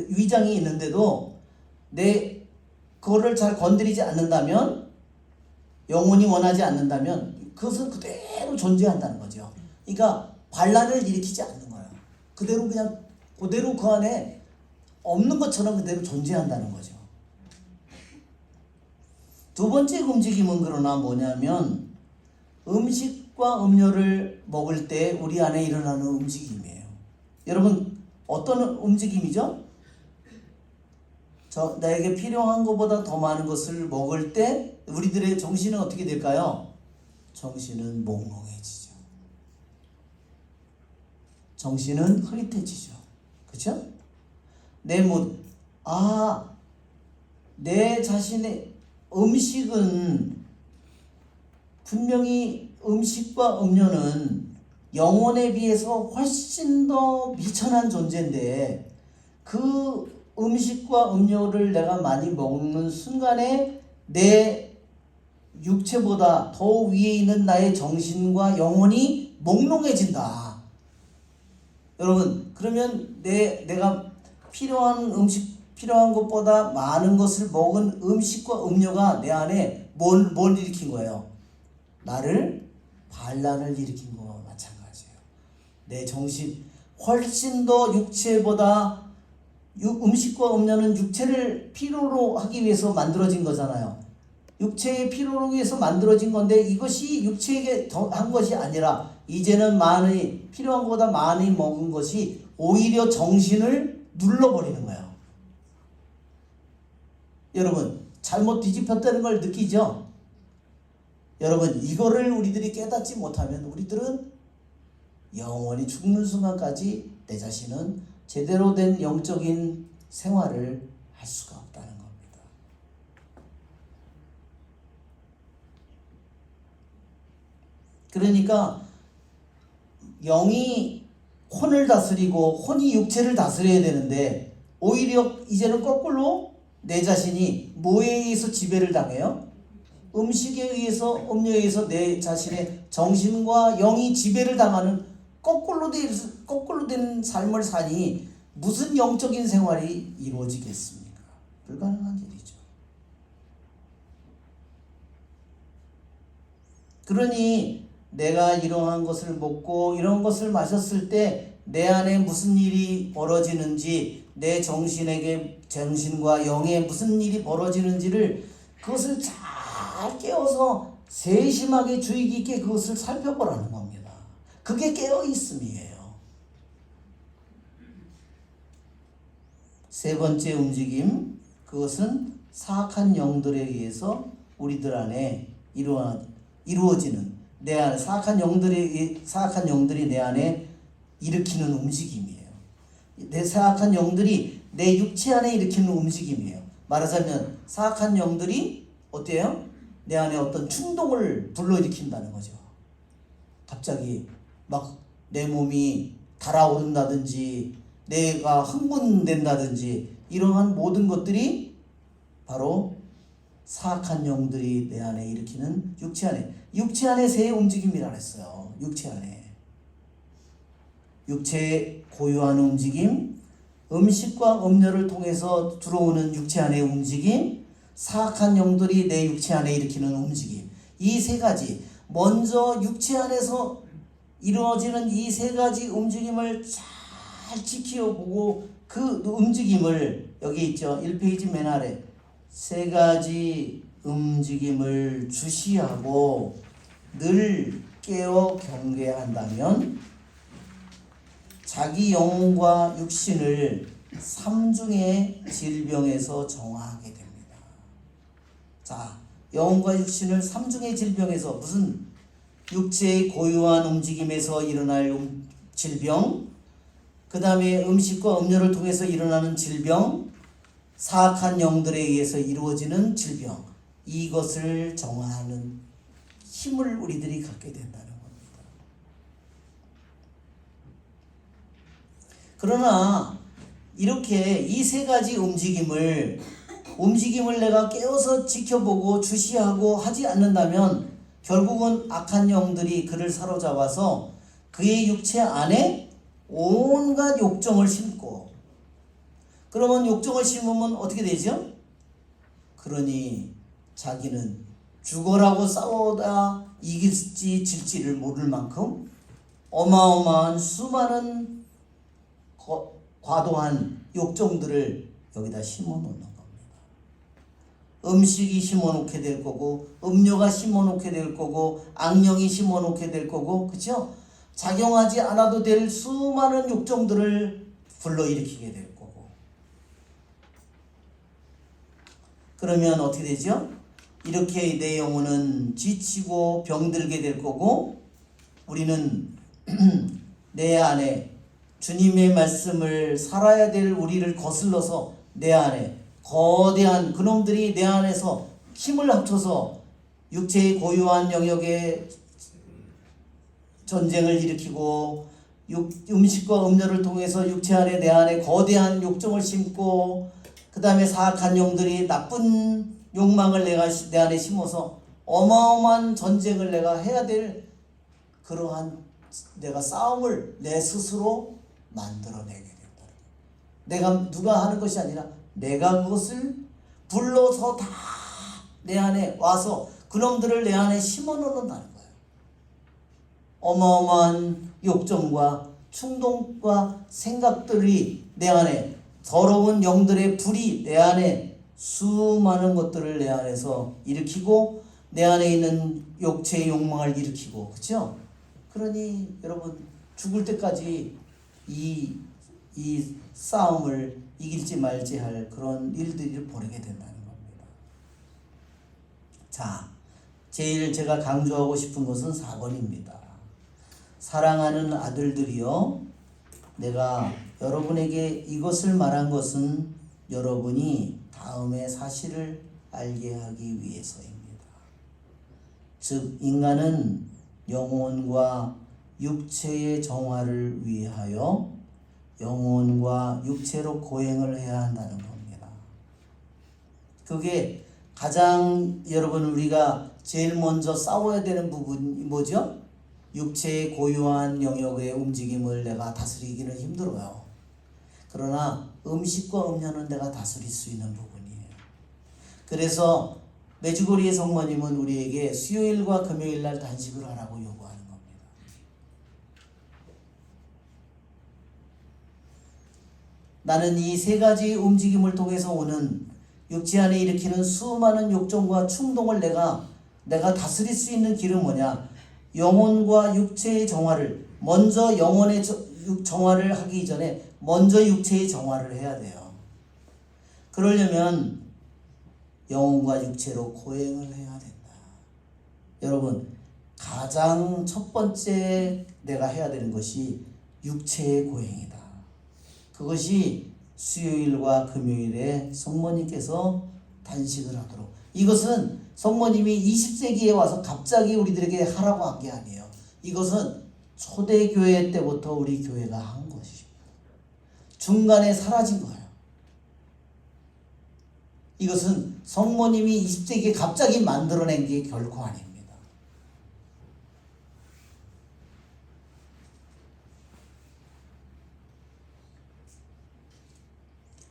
[SPEAKER 3] 위장이 있는데도 그거를 잘 건드리지 않는다면, 영혼이 원하지 않는다면 그것은 그대로 존재한다는 거죠. 그러니까 반란을 일으키지 않는 거예요. 그대로 그 안에 없는 것처럼 그대로 존재한다는 거죠. 2번째 움직임은 그러나 뭐냐면 음식과 음료를 먹을 때 우리 안에 일어나는 움직임이에요. 여러분, 어떤 움직임이죠? 나에게 필요한 것보다 더 많은 것을 먹을 때 우리들의 정신은 어떻게 될까요? 정신은 몽롱해지죠. 정신은 흐릿해지죠. 그렇죠? 내 자신의 음식은 분명히 음식과 음료는 영혼에 비해서 훨씬 더 미천한 존재인데 그 음식과 음료를 내가 많이 먹는 순간에 내 육체보다 더 위에 있는 나의 정신과 영혼이 몽롱해진다. 여러분, 그러면 내가 필요한 음식, 필요한 것보다 많은 것을 먹은 음식과 음료가 내 안에 뭘 일으킨 거예요? 나를 반란을 일으킨 거와 마찬가지예요. 내 정신 훨씬 더 육체보다 음식과 음료는 육체를 필요로 하기 위해서 만들어진 거잖아요. 육체의 필요로 위해서 만들어진 건데 이것이 육체에게 한 것이 아니라 이제는 많이 필요한 것보다 많이 먹은 것이 오히려 정신을 눌러버리는 거예요. 여러분 잘못 뒤집혔다는 걸 느끼죠? 여러분 이거를 우리들이 깨닫지 못하면 우리들은 영원히 죽는 순간까지 내 자신은 제대로 된 영적인 생활을 할 수가 없다는 겁니다. 그러니까 영이 혼을 다스리고 혼이 육체를 다스려야 되는데 오히려 이제는 거꾸로 내 자신이 뭐에 의해서 지배를 당해요? 음식에 의해서 음료에 의해서 내 자신의 정신과 영이 지배를 당하는 거꾸로 된 삶을 사니 무슨 영적인 생활이 이루어지겠습니까? 불가능한 일이죠. 그러니 내가 이러한 것을 먹고 이런 것을 마셨을 때 내 안에 무슨 일이 벌어지는지 내 정신과 영에 무슨 일이 벌어지는지를 그것을 잘 깨워서 세심하게 주의 깊게 그것을 살펴보라는 겁니다. 그게 깨어있음이에요. 세 번째 움직임, 그것은 사악한 영들에 의해서 우리들 안에 이루어지는 내 안에 사악한 영들이 내 안에 일으키는 움직임이에요. 내 사악한 영들이 내 육체 안에 일으키는 움직임이에요. 말하자면 사악한 영들이 어때요? 내 안에 어떤 충동을 불러일으킨다는 거죠. 갑자기 막 내 몸이 달아오른다든지 내가 흥분된다든지 이러한 모든 것들이 바로 사악한 영들이 내 안에 일으키는 육체 안에 새 움직임이라 했어요. 육체의 고유한 움직임, 음식과 음료를 통해서 들어오는 육체 안의 움직임, 사악한 영들이 내 육체 안에 일으키는 움직임, 이 세 가지, 먼저 육체 안에서 이루어지는 이 세 가지 움직임을 잘 지켜보고 그 움직임을 여기 있죠. 1페이지 맨 아래 세 가지 움직임을 주시하고 늘 깨어 경계한다면 자기 영혼과 육신을 삼중의 질병에서 정화하게 됩니다. 자, 영혼과 육신을 삼중의 질병에서 무슨 육체의 고유한 움직임에서 일어날 질병, 그 다음에 음식과 음료를 통해서 일어나는 질병, 사악한 영들에 의해서 이루어지는 질병, 이것을 정화하는 힘을 우리들이 갖게 된다는 겁니다. 그러나 이렇게 이 세 가지 움직임을 내가 깨워서 지켜보고 주시하고 하지 않는다면 결국은 악한 영들이 그를 사로잡아서 그의 육체 안에 온갖 욕정을 심고, 그러면 욕정을 심으면 어떻게 되죠? 그러니 자기는 죽어라고 싸우다 이길지 질지를 모를 만큼 어마어마한 수많은 과도한 욕정들을 여기다 심어놓는 겁니다. 음식이 심어놓게 될 거고, 음료가 심어놓게 될 거고, 악령이 심어놓게 될 거고, 그렇죠? 작용하지 않아도 될 수많은 욕정들을 불러일으키게 될 거고. 그러면 어떻게 되죠? 이렇게 내 영혼은 지치고 병들게 될 거고, 우리는 내 안에 주님의 말씀을 살아야 될 우리를 거슬러서 내 안에 거대한 그놈들이 내 안에서 힘을 합쳐서 육체의 고유한 영역에 전쟁을 일으키고 음식과 음료를 통해서 육체 안에 내 안에 거대한 욕정을 심고, 그 다음에 사악한 영들이 나쁜 욕망을 내 안에 심어서 어마어마한 전쟁을 내가 해야 될 그러한 내가 싸움을 내 스스로 만들어내게 된다. 내가 누가 하는 것이 아니라 내가 그것을 불러서 다 내 안에 와서 그놈들을 내 안에 심어 놓는다는 거예요. 어마어마한 욕정과 충동과 생각들이 내 안에, 더러운 영들의 불이 내 안에 수많은 것들을 내 안에서 일으키고 내 안에 있는 육체의 욕망을 일으키고, 그렇죠? 그러니 여러분 죽을 때까지 이 싸움을 이길지 말지 할 그런 일들을 벌이게 된다는 겁니다. 자, 제일 제가 강조하고 싶은 것은 4번입니다. 사랑하는 아들들이여, 내가 여러분에게 이것을 말한 것은 여러분이 다음의 사실을 알게 하기 위해서입니다. 즉 인간은 영혼과 육체의 정화를 위하여 영혼과 육체로 고행을 해야 한다는 겁니다. 그게 가장 여러분 우리가 제일 먼저 싸워야 되는 부분이 뭐죠? 육체의 고유한 영역의 움직임을 내가 다스리기는 힘들어요. 그러나 음식과 음료는 내가 다스릴 수 있는 부분이에요. 그래서 메주고리의 성모님은 우리에게 수요일과 금요일 날 단식을 하라고 요구하는 겁니다. 나는 이 세 가지 움직임을 통해서 오는 육체 안에 일으키는 수많은 욕정과 충동을 내가 다스릴 수 있는 길은 뭐냐? 영혼과 육체의 정화를, 먼저 영혼의 정화를 하기 전에 먼저 육체의 정화를 해야 돼요. 그러려면 영혼과 육체로 고행을 해야 된다. 여러분, 가장 첫 번째 내가 해야 되는 것이 육체의 고행이다. 그것이 수요일과 금요일에 성모님께서 단식을 하도록, 이것은 성모님이 20세기에 와서 갑자기 우리들에게 하라고 한 게 아니에요. 이것은 초대교회 때부터 우리 교회가 한 것입니다. 중간에 사라진 거예요. 이것은 성모님이 20세기에 갑자기 만들어낸 게 결코 아닙니다.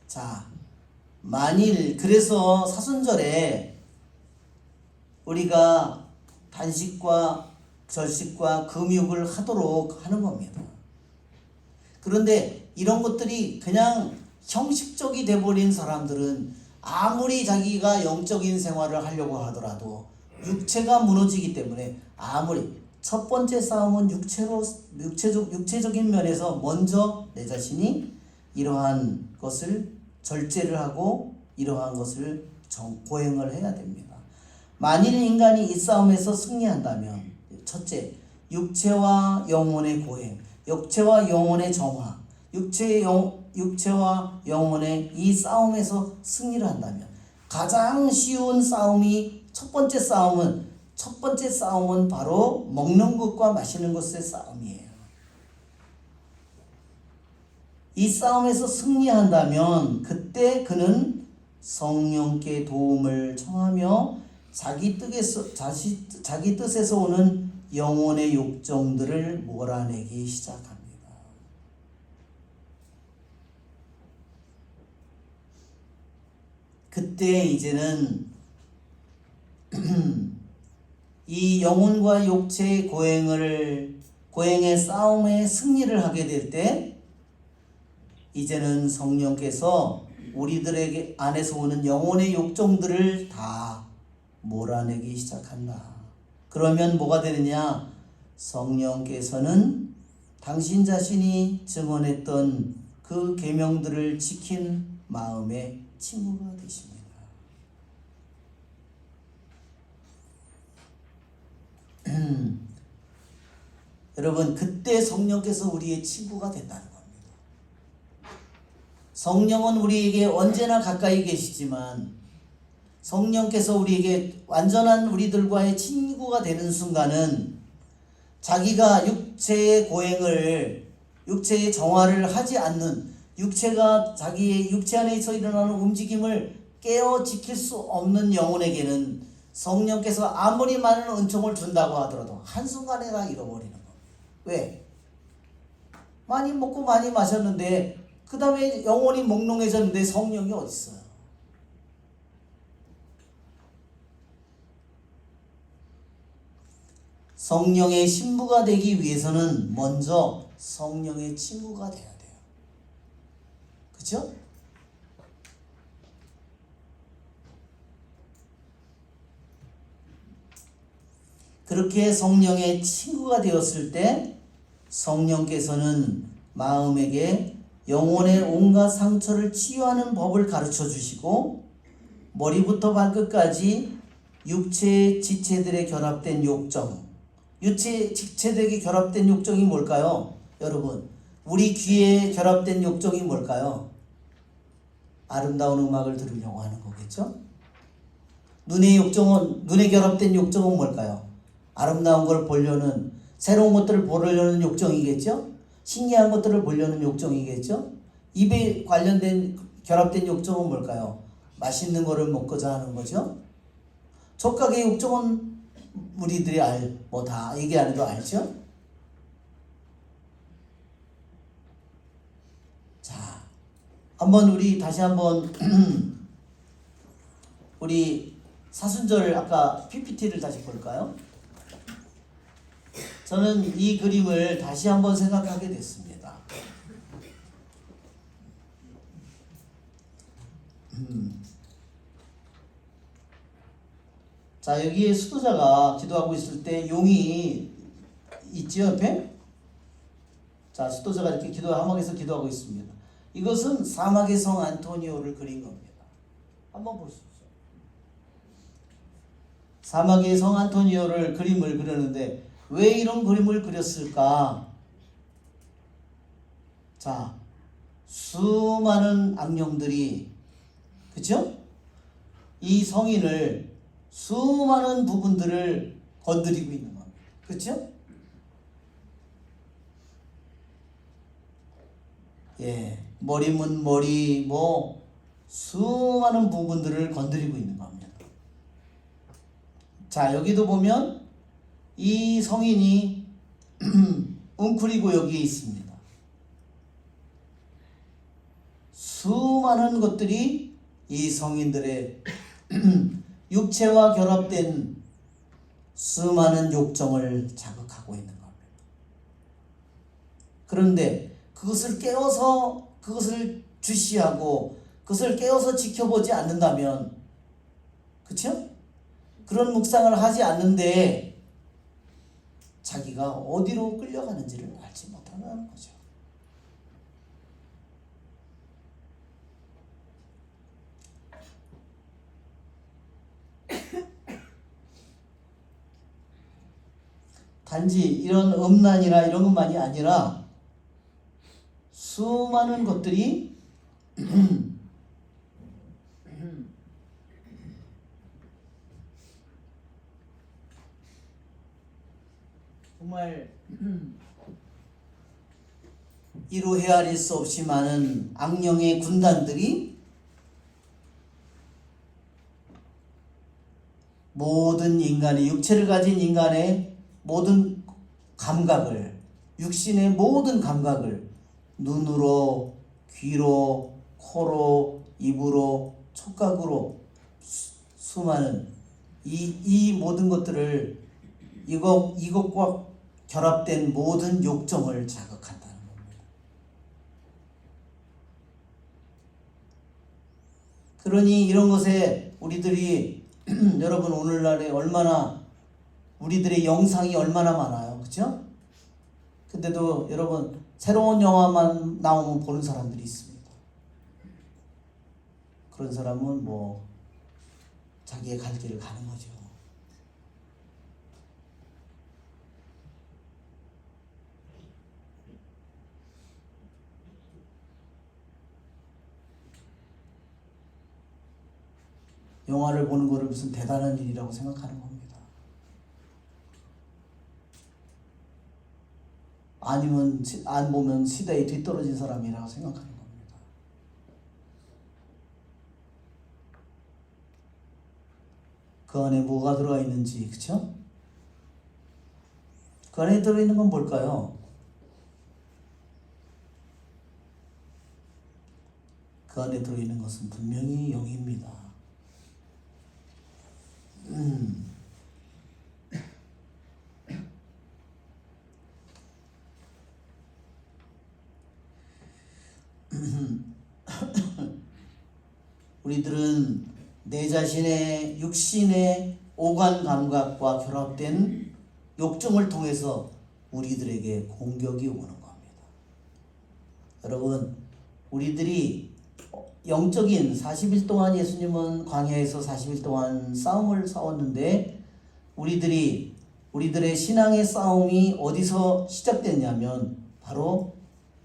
[SPEAKER 3] 자, 만일 그래서 사순절에 우리가 단식과 절식과 금육을 하도록 하는 겁니다. 그런데 이런 것들이 그냥 형식적이 돼버린 사람들은 아무리 자기가 영적인 생활을 하려고 하더라도 육체가 무너지기 때문에, 아무리 첫 번째 싸움은 육체적인 면에서 먼저 내 자신이 이러한 것을 절제를 하고 이러한 것을 고행을 해야 됩니다. 만일 인간이 이 싸움에서 승리한다면, 첫째, 육체와 영혼의 고행, 육체와 영혼의 정화, 육체와 영혼의 이 싸움에서 승리를 한다면, 가장 쉬운 싸움이 첫 번째 싸움은 바로 먹는 것과 마시는 것의 싸움이에요. 이 싸움에서 승리한다면 그때 그는 성령께 도움을 청하며 자기 뜻에서 오는 영혼의 욕정들을 몰아내기 시작합니다. 그때 이제는 이 영혼과 육체의 고행의 싸움에 승리를 하게 될 때, 이제는 성령께서 우리들에게 안에서 오는 영혼의 욕정들을 다 몰아내기 시작한다. 그러면 뭐가 되느냐? 성령께서는 당신 자신이 증언했던 그 계명들을 지킨 마음의 친구가 되십니다. 여러분, 그때 성령께서 우리의 친구가 된다는 겁니다. 성령은 우리에게 언제나 가까이 계시지만 성령께서 우리에게 완전한 우리들과의 친구가 되는 순간은 자기가 육체의 고행을, 육체의 정화를 하지 않는, 육체가 자기의 육체 안에서 일어나는 움직임을 깨어 지킬 수 없는 영혼에게는 성령께서 아무리 많은 은총을 준다고 하더라도 한순간에 다 잃어버리는 겁니다. 왜? 많이 먹고 많이 마셨는데 그 다음에 영혼이 몽롱해졌는데 성령이 어디 있어요? 성령의 신부가 되기 위해서는 먼저 성령의 친구가 돼야 돼요. 그렇죠? 그렇게 성령의 친구가 되었을 때 성령께서는 마음에게 영혼의 온갖 상처를 치유하는 법을 가르쳐 주시고 머리부터 발끝까지 육체의 지체들에 결합된 욕정, 육체의 지체들에게 결합된 욕정이 뭘까요? 여러분, 우리 귀에 결합된 욕정이 뭘까요? 아름다운 음악을 들으려고 하는 거겠죠? 눈에 결합된 욕정은 뭘까요? 아름다운 걸 보려는, 새로운 것들을 보려는 욕정이겠죠? 신기한 것들을 보려는 욕정이겠죠? 입에 관련된 결합된 욕정은 뭘까요? 맛있는 거를 먹고자 하는 거죠? 촉각의 욕정은 우리들이 뭐 다 얘기 안 해도 알죠? 자, 다시 한번 우리 사순절 아까 PPT를 다시 볼까요? 저는 이 그림을 다시 한번 생각하게 됐습니다. 자, 여기에 수도자가 기도하고 있을 때 용이 있지요, 옆에? 자, 수도자가 이렇게 사막에서 기도하고 있습니다. 이것은 사막의 성 안토니오를 그린 겁니다. 한번 보시죠. 사막의 성 안토니오를 그림을 그렸는데 왜 이런 그림을 그렸을까? 자, 수많은 악령들이, 그쵸? 이 성인을 수많은 부분들을 건드리고 있는 겁니다. 그쵸? 예, 머리문 머리, 수많은 부분들을 건드리고 있는 겁니다. 자, 여기도 보면 이 성인이 웅크리고 여기에 있습니다. 수많은 것들이 이 성인들의 육체와 결합된 수많은 욕정을 자극하고 있는 겁니다. 그런데 그것을 깨워서, 그것을 주시하고 그것을 깨워서 지켜보지 않는다면, 그쵸? 그런 묵상을 하지 않는데 자기가 어디로 끌려가는지를 알지 못하는 거죠. 단지 이런 음란이나 이런 것만이 아니라 수많은 것들이 정말 이루 헤아릴 수 없이 많은 악령의 군단들이 모든 인간의, 육체를 가진 인간의 모든 감각을, 육신의 모든 감각을 눈으로, 귀로, 코로, 입으로, 촉각으로 수많은 이 모든 것들을, 이것과 결합된 모든 욕정을 자극한다는 겁니다. 그러니 이런 것에 우리들이 여러분, 오늘날에 얼마나 우리들의 영상이 얼마나 많아요, 그렇죠? 근데도 여러분, 새로운 영화만 나오면 보는 사람들이 있습니다. 그런 사람은 자기의 갈 길을 가는 거죠. 영화를 보는 거를 무슨 대단한 일이라고 생각하는 겁니다. 아니면 안 보면 시대에 뒤떨어진 사람이라고 생각하는 겁니다. 그 안에 뭐가 들어가 있는지, 그쵸? 그 안에 들어있는 건 뭘까요? 그 안에 들어있는 것은 분명히 영입니다. 우리들은 내 자신의 육신의 오간 감각과 결합된 욕정을 통해서 우리들에게 공격이 오는 겁니다. 여러분, 우리들이 영적인 40일 동안 예수님은 광야에서 40일 동안 싸움을 싸웠는데 우리들의 신앙의 싸움이 어디서 시작됐냐면 바로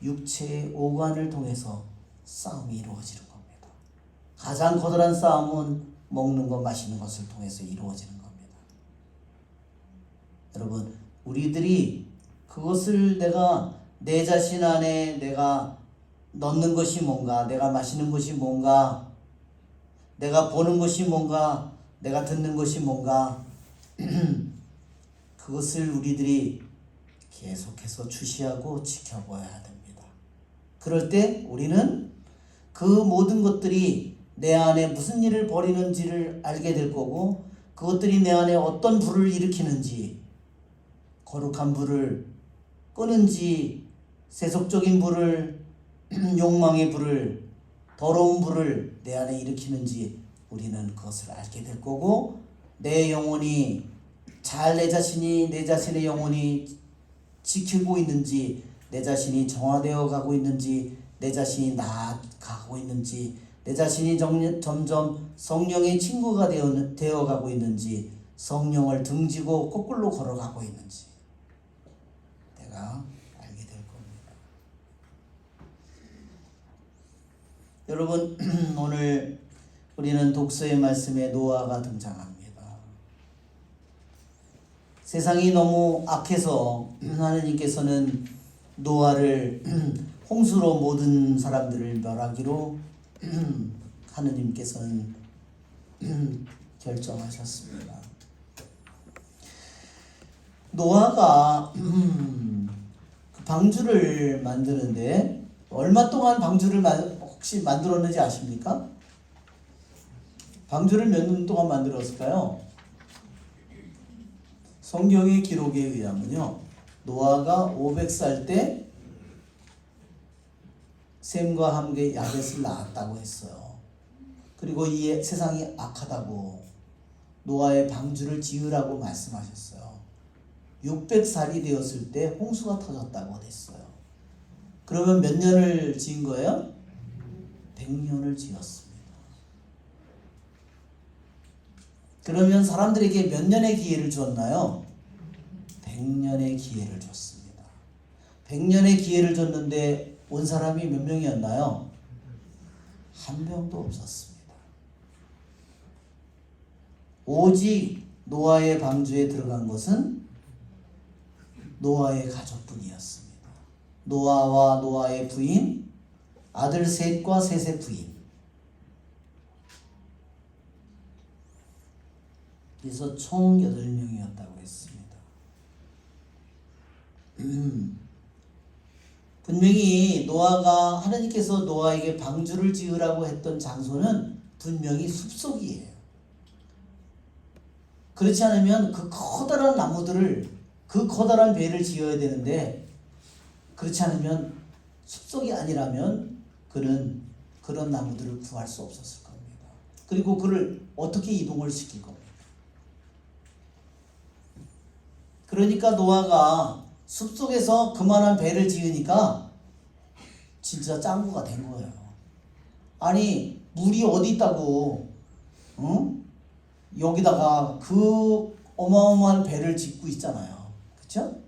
[SPEAKER 3] 육체의 오간을 통해서 싸움이 이루어지는 겁니다. 가장 거대한 싸움은 먹는 것, 마시는 것을 통해서 이루어지는 겁니다. 여러분, 우리들이 그것을 내 자신 안에 내가 넣는 것이 뭔가, 내가 마시는 것이 뭔가, 내가 보는 것이 뭔가, 내가 듣는 것이 뭔가 그것을 우리들이 계속해서 주시하고 지켜봐야 됩니다. 그럴 때 우리는 그 모든 것들이 내 안에 무슨 일을 벌이는지를 알게 될 거고, 그것들이 내 안에 어떤 불을 일으키는지, 거룩한 불을 끄는지, 세속적인 불을, 욕망의 불을, 더러운 불을 내 안에 일으키는지 우리는 그것을 알게 될 거고, 내 영혼이 잘 내 자신의 영혼이 지키고 있는지, 내 자신이 정화되어 가고 있는지, 내 자신이 나아가고 있는지, 내 자신이 점점 성령의 친구가 되어 가고 있는지, 성령을 등지고 거꾸로 걸어가고 있는지 내가 알게 될 겁니다. 여러분, 오늘 우리는 독서의 말씀에 노아가 등장합니다. 세상이 너무 악해서 하나님께서는 노아를 홍수로 모든 사람들을 멸하기로 하느님께서는 결정하셨습니다. 노아가 방주를 만드는데 얼마 동안 방주를 혹시 만들었는지 아십니까? 방주를 몇 년 동안 만들었을까요? 성경의 기록에 의하면요, 노아가 500살 때 셈과 함께 야벳을 낳았다고 했어요. 그리고 이 세상이 악하다고 노아의 방주를 지으라고 말씀하셨어요. 600살이 되었을 때 홍수가 터졌다고 했어요. 그러면 몇 년을 지은 거예요? 100년을 지었습니다. 그러면 사람들에게 몇 년의 기회를 줬나요? 100년의 기회를 줬습니다. 100년의 기회를 줬는데 온 사람이 몇 명이었나요? 한 명도 없었습니다. 오직 노아의 방주에 들어간 것은 노아의 가족뿐이었습니다. 노아와 노아의 부인, 아들 셋과 셋의 부인. 그래서 총 8명이었다고 했습니다. 분명히 노아가 하나님께서 노아에게 방주를 지으라고 했던 장소는 분명히 숲속이에요. 그렇지 않으면 그 커다란 나무들을, 그 커다란 배를 지어야 되는데, 그렇지 않으면 숲속이 아니라면 그는 그런 나무들을 구할 수 없었을 겁니다. 그리고 그를 어떻게 이동을 시킬 겁니까? 그러니까 노아가 숲속에서 그만한 배를 지으니까 진짜 짱구가 된 거예요. 아니, 물이 어디 있다고, 응? 여기다가 그 어마어마한 배를 짓고 있잖아요. 그쵸?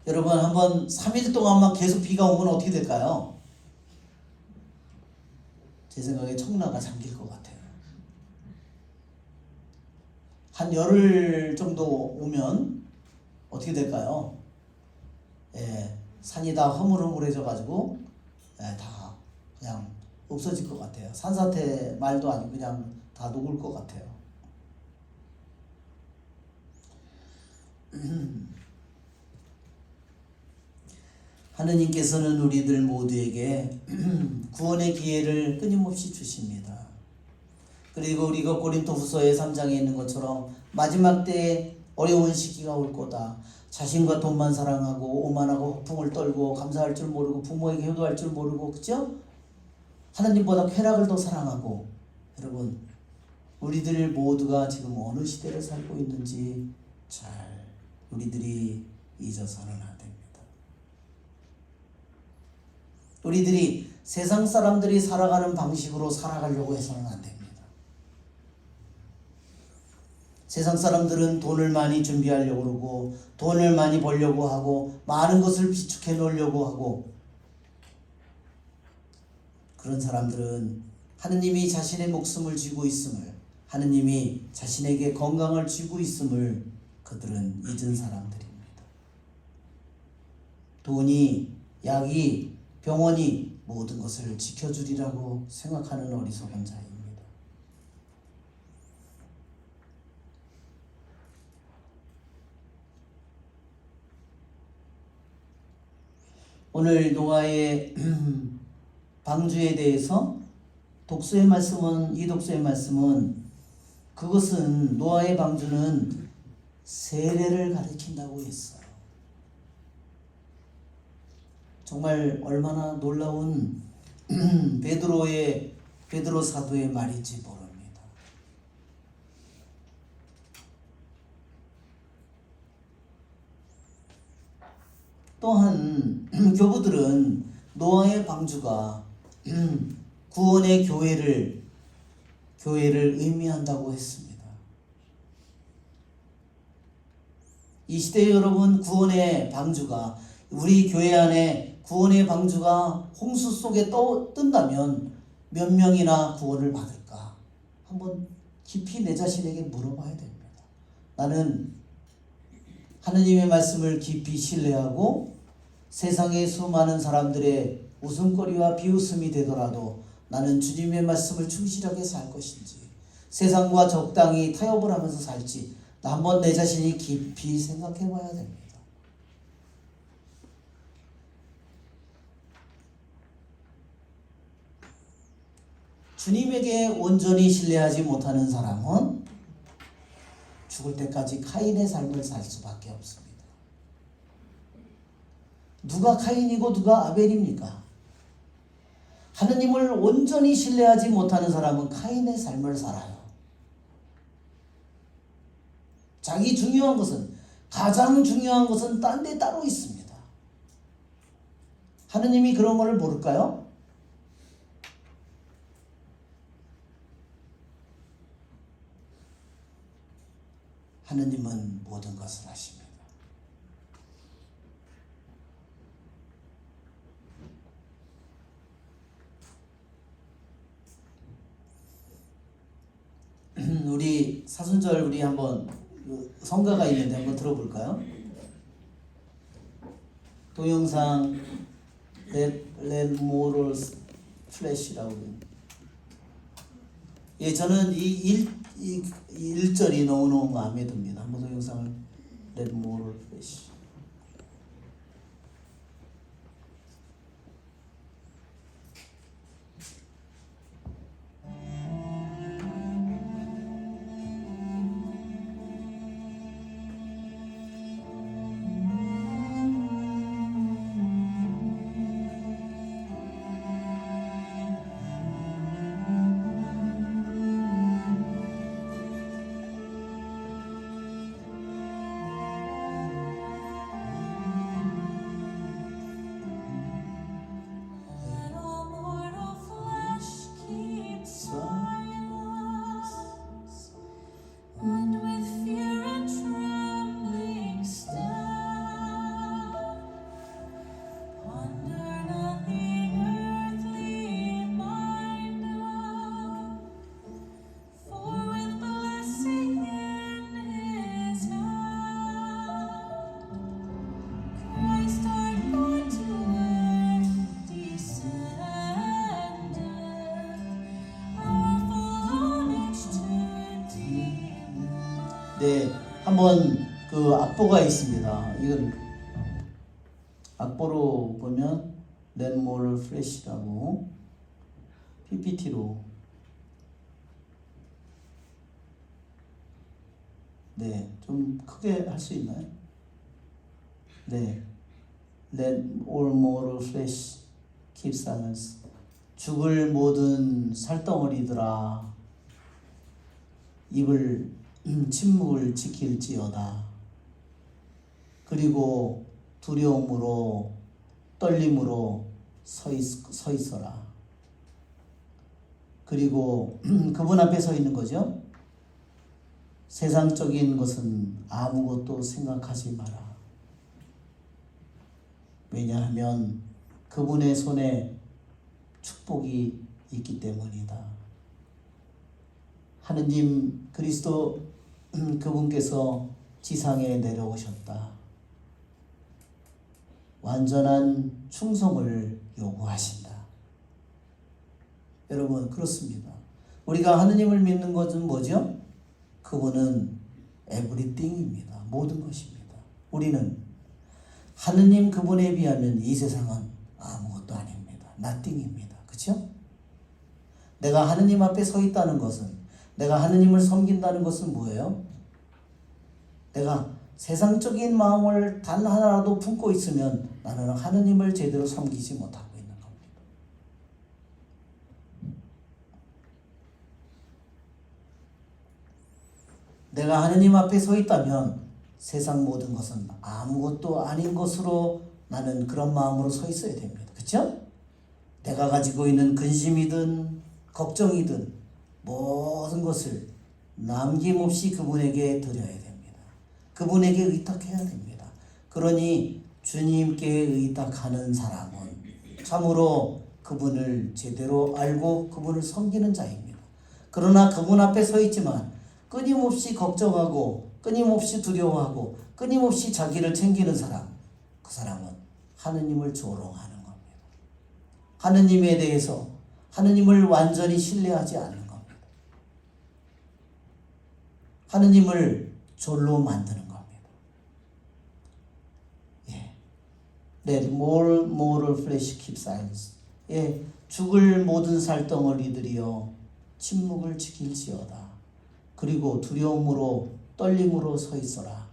[SPEAKER 3] 여러분, 한번 3일 동안만 계속 비가 오면 어떻게 될까요? 제 생각에 청라가 잠길 것 같아요. 한 열흘 정도 오면 어떻게 될까요? 산이 다 허물허물해져 가지고 다 그냥 없어질 것 같아요. 산사태 말도 아니고 그냥 다 녹을 것 같아요. 하느님께서는 우리들 모두에게 구원의 기회를 끊임없이 주십니다. 그리고 우리가 고린도후서의 3장에 있는 것처럼 마지막 때에 어려운 시기가 올 거다. 자신과 돈만 사랑하고 오만하고 허풍을 떨고 감사할 줄 모르고 부모에게 효도할 줄 모르고, 그죠? 하나님보다 쾌락을 더 사랑하고. 여러분, 우리들 모두가 지금 어느 시대를 살고 있는지 잘 우리들이 잊어서는 안 됩니다. 우리들이 세상 사람들이 살아가는 방식으로 살아가려고 해서는 안 됩니다. 세상 사람들은 돈을 많이 준비하려고 그러고 돈을 많이 벌려고 하고 많은 것을 비축해 놓으려고 하고, 그런 사람들은 하느님이 자신의 목숨을 쥐고 있음을, 하느님이 자신에게 건강을 쥐고 있음을 그들은 잊은 사람들입니다. 돈이, 약이, 병원이 모든 것을 지켜주리라고 생각하는 어리석은 자입니다. 오늘 노아의 방주에 대해서 독서의 말씀은, 이 독서의 말씀은, 그것은 노아의 방주는 세례를 가리킨다고 했어요. 정말 얼마나 놀라운 베드로 사도의 말인지 모릅니다. 또한 교부들은 노아의 방주가 구원의 교회를 의미한다고 했습니다. 이 시대에 여러분, 구원의 방주가, 우리 교회 안에 구원의 방주가 홍수 속에 뜬다면 몇 명이나 구원을 받을까? 한번 깊이 내 자신에게 물어봐야 됩니다. 나는 하느님의 말씀을 깊이 신뢰하고 세상의 수많은 사람들의 웃음거리와 비웃음이 되더라도 나는 주님의 말씀을 충실하게 살 것인지, 세상과 적당히 타협을 하면서 살지, 한번 내 자신이 깊이 생각해 봐야 됩니다. 주님에게 온전히 신뢰하지 못하는 사람은 죽을 때까지 카인의 삶을 살 수밖에 없습니다. 누가 카인이고 누가 아벨입니까? 하느님을 온전히 신뢰하지 못하는 사람은 카인의 삶을 살아요. 자기 중요한 것은, 가장 중요한 것은 딴 데 따로 있습니다. 하느님이 그런 것을 모를까요? 하느님은 모든 것을 아십니다. 우리 사순절 우리 한번 성가가 있는데 한번 들어볼까요? 동영상 Let Morals Flash라고. 예, 저는 이 1절이 너무너무 마음에 듭니다. 한번 동영상을 Let Morals Flash. 네, 한번 그 그 악보가 있습니다. 이건 악보로 보면 넷몰 플래시라고 PPT로 네, 좀 크게 할 수 있나요? 네, Let all more flesh keep silence. 죽을 모든 살덩어리들아 입을 침묵을 지킬지어다. 그리고 두려움으로 떨림으로 서 있어라. 그리고 그분 앞에 서 있는 거죠. 세상적인 것은 아무것도 생각하지 마라. 왜냐하면 그분의 손에 축복이 있기 때문이다. 하느님 그리스도 그분께서 지상에 내려오셨다. 완전한 충성을 요구하신다. 여러분 그렇습니다. 우리가 하느님을 믿는 것은 뭐죠? 그분은 everything입니다. 모든 것입니다. 우리는 하느님 그분에 비하면 이 세상은 아무것도 아닙니다. nothing입니다. 그렇죠? 내가 하느님 앞에 서 있다는 것은, 내가 하느님을 섬긴다는 것은 뭐예요? 내가 세상적인 마음을 단 하나라도 품고 있으면 나는 하느님을 제대로 섬기지 못하고 있는 겁니다. 내가 하느님 앞에 서 있다면 세상 모든 것은 아무것도 아닌 것으로 나는 그런 마음으로 서 있어야 됩니다. 그렇죠? 내가 가지고 있는 근심이든 걱정이든 모든 것을 남김없이 그분에게 드려야 됩니다. 그분에게 의탁해야 됩니다. 그러니 주님께 의탁하는 사람은 참으로 그분을 제대로 알고 그분을 섬기는 자입니다. 그러나 그분 앞에 서 있지만 끊임없이 걱정하고 끊임없이 두려워하고 끊임없이 자기를 챙기는 사람, 그 사람은 하느님을 조롱하는 겁니다. 하느님에 대해서 하느님을 완전히 신뢰하지 않는 겁니다. 하느님을 졸로 만드는 겁니다. 예. Let more flesh keep silence. 예. 죽을 모든 살덩어리들이여 침묵을 지킬지어다. 그리고 두려움으로 떨림으로 서 있어라.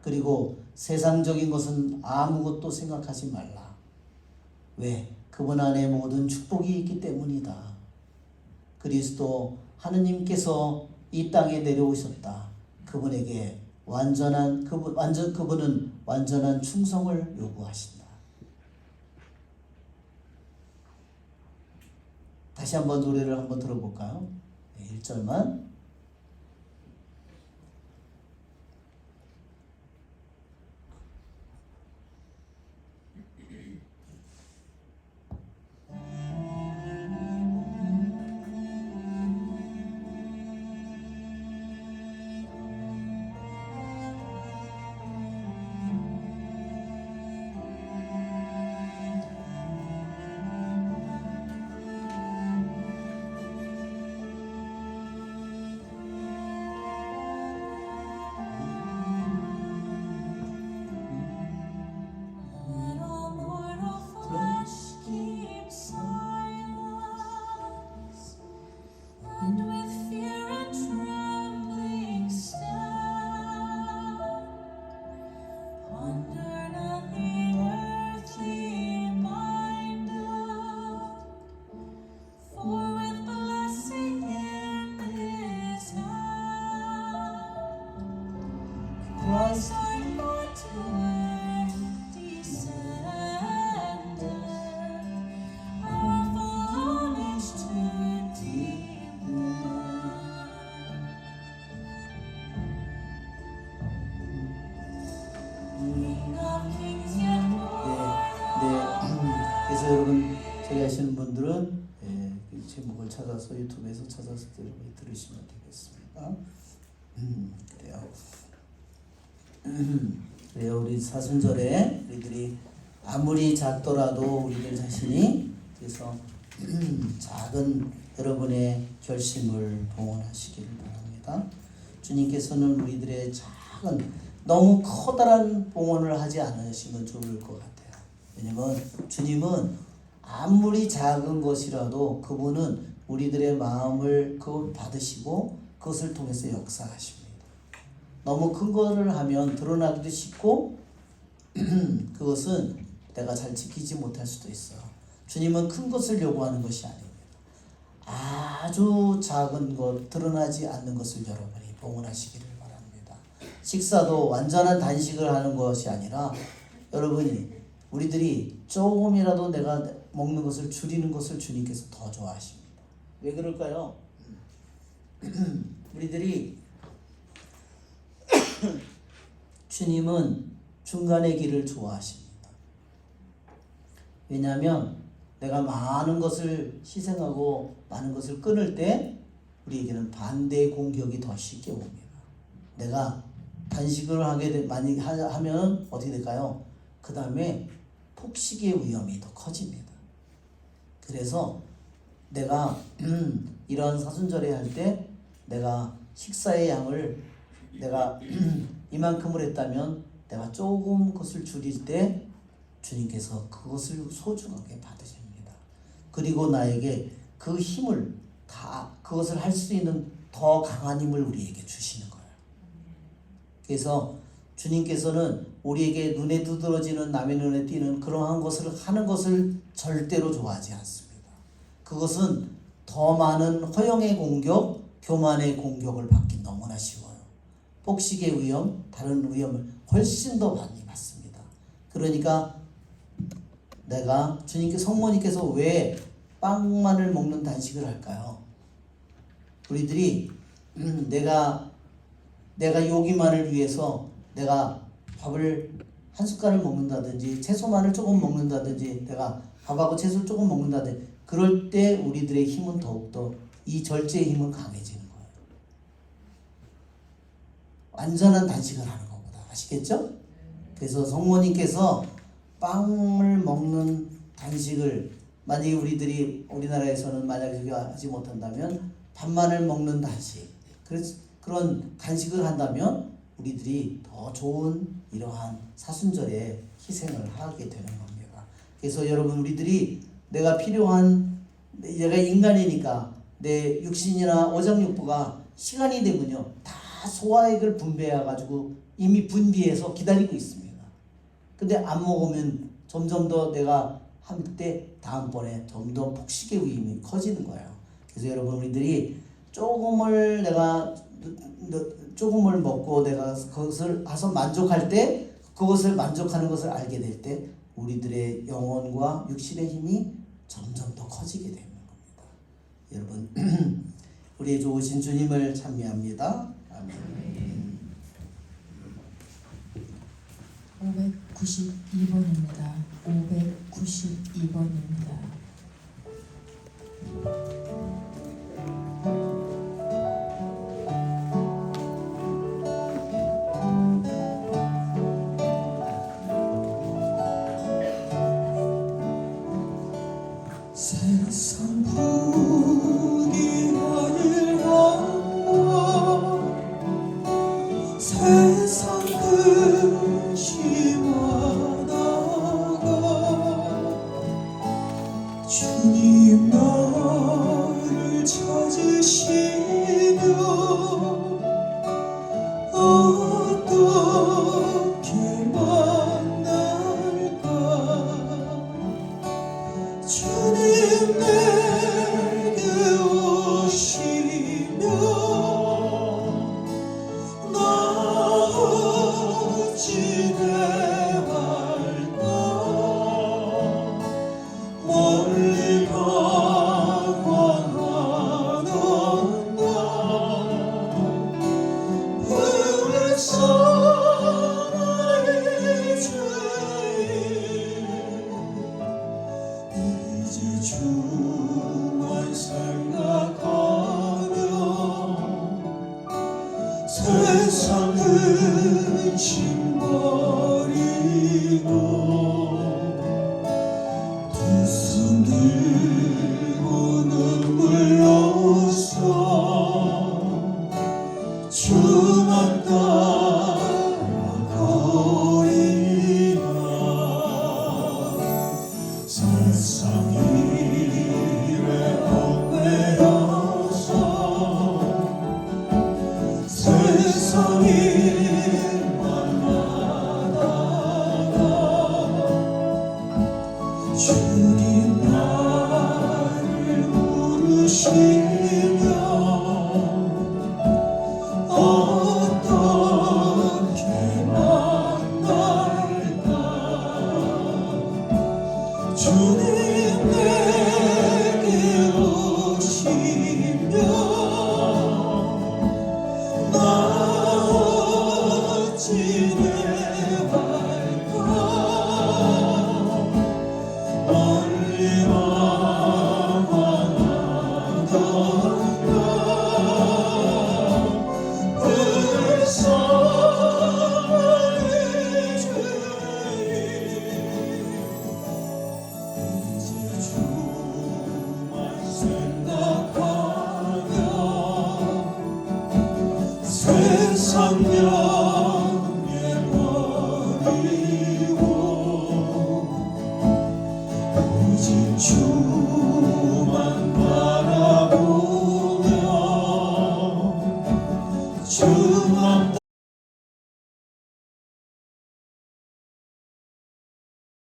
[SPEAKER 3] 그리고 세상적인 것은 아무것도 생각하지 말라. 왜? 그분 안에 모든 축복이 있기 때문이다. 그리스도 하느님께서 이 땅에 내려오셨다. 그분에게 그분은 완전한 충성을 요구하신다. 다시 한번 노래를 한번 들어볼까요? 1절만. 그래서 여러분 저희 하시는 분들은 제목을 찾아서 유튜브에서 찾아서 들으시면 되겠습니다. 그래요. 우리 사순절에 우리들이 아무리 작더라도 우리들 자신이 그래서 작은 여러분의 결심을 봉헌하시기를 바랍니다. 주님께서는 우리들의 작은 너무 커다란 봉헌을 하지 않으시면 좋을 것 같아요. 왜냐면 주님은 아무리 작은 것이라도 그분은 우리들의 마음을 그걸 받으시고 그것을 통해서 역사하십니다. 너무 큰 거를 하면 드러나기도 쉽고 그것은 내가 잘 지키지 못할 수도 있어. 주님은 큰 것을 요구하는 것이 아닙니다. 아주 작은 것, 드러나지 않는 것을 여러분이 봉헌하시기를 바랍니다. 식사도 완전한 단식을 하는 것이 아니라 여러분이 우리들이 조금이라도 내가 먹는 것을 줄이는 것을 주님께서 더 좋아하십니다. 왜 그럴까요? 우리들이 주님은 중간의 길을 좋아하십니다. 왜냐하면 내가 많은 것을 희생하고 많은 것을 끊을 때 우리에게는 반대의 공격이 더 쉽게 옵니다. 내가 단식을 많이 하면 어떻게 될까요? 그 다음에 폭식의 위험이 더 커집니다. 그래서 내가 이런 사순절에 할 때 내가 식사의 양을 내가 이만큼을 했다면 내가 조금 것을 줄일 때 주님께서 그것을 소중하게 받으십니다. 그리고 나에게 그 힘을 다 그것을 할 수 있는 더 강한 힘을 우리에게 주시는 거예요. 그래서 주님께서는 우리에게 눈에 두드러지는 남의 눈에 띄는 그러한 것을 하는 것을 절대로 좋아하지 않습니다. 그것은 더 많은 허영의 공격, 교만의 공격을 받기 너무나 쉬워요. 폭식의 위험, 다른 위험을 훨씬 더 많이 받습니다. 그러니까 내가 성모님께서 왜 빵만을 먹는 단식을 할까요? 우리들이 내가 여기만을 위해서 내가 밥을 한 숟갈을 먹는다든지 채소만을 조금 먹는다든지 내가 밥하고 채소를 조금 먹는다든지 그럴 때 우리들의 힘은 더욱더 이 절제의 힘은 강해지는 거예요. 완전한 단식을 하는 것보다. 아시겠죠? 그래서 성모님께서 빵을 먹는 단식을 만약에 우리나라에서는 만약에 그렇게 하지 못한다면 밥만을 먹는 단식 그런 단식을 한다면 우리들이 더 좋은 이러한 사순절에 희생을 하게 되는 겁니다. 그래서 여러분 우리들이 내가 인간이니까 내 육신이나 오장육부가 시간이 되면요 다 소화액을 분비해가지고 이미 분비해서 기다리고 있습니다. 근데 안 먹으면 점점 더 내가 할 때 다음번에 점점 폭식의 위험이 커지는 거예요. 그래서 여러분 우리들이 조금을 먹고 내가 그것을 가서 만족할 때 그것을 만족하는 것을 알게 될 때 우리들의 영혼과 육신의 힘이 점점 더 커지게 되는 겁니다. 여러분 우리의 좋으신 주님을 찬미합니다. 아멘.
[SPEAKER 4] 592번입니다. 592번입니다.
[SPEAKER 5] 세상 부귀하길 원하 세상 근심하다가 주님 나를 찾으시며 어떻게 만날까 주님 내게 오시며 나 어찌 대할까 멀리 방황하던 나 불쌍하의 죄인 이제 주만 생각하며 세상 근심 버리고 두 손 들고 눈물로써 주만 따라 세상 일에 얽매여서 세상 일만 하다가 주님 나를 부르시며 어떻게 만날까 주님 내게 오시며 나 어찌 대할까 멀리만 향하던가 불쌍한 이제 주만 생각하며 세상 명예버리고 오직 주만 바라보며 주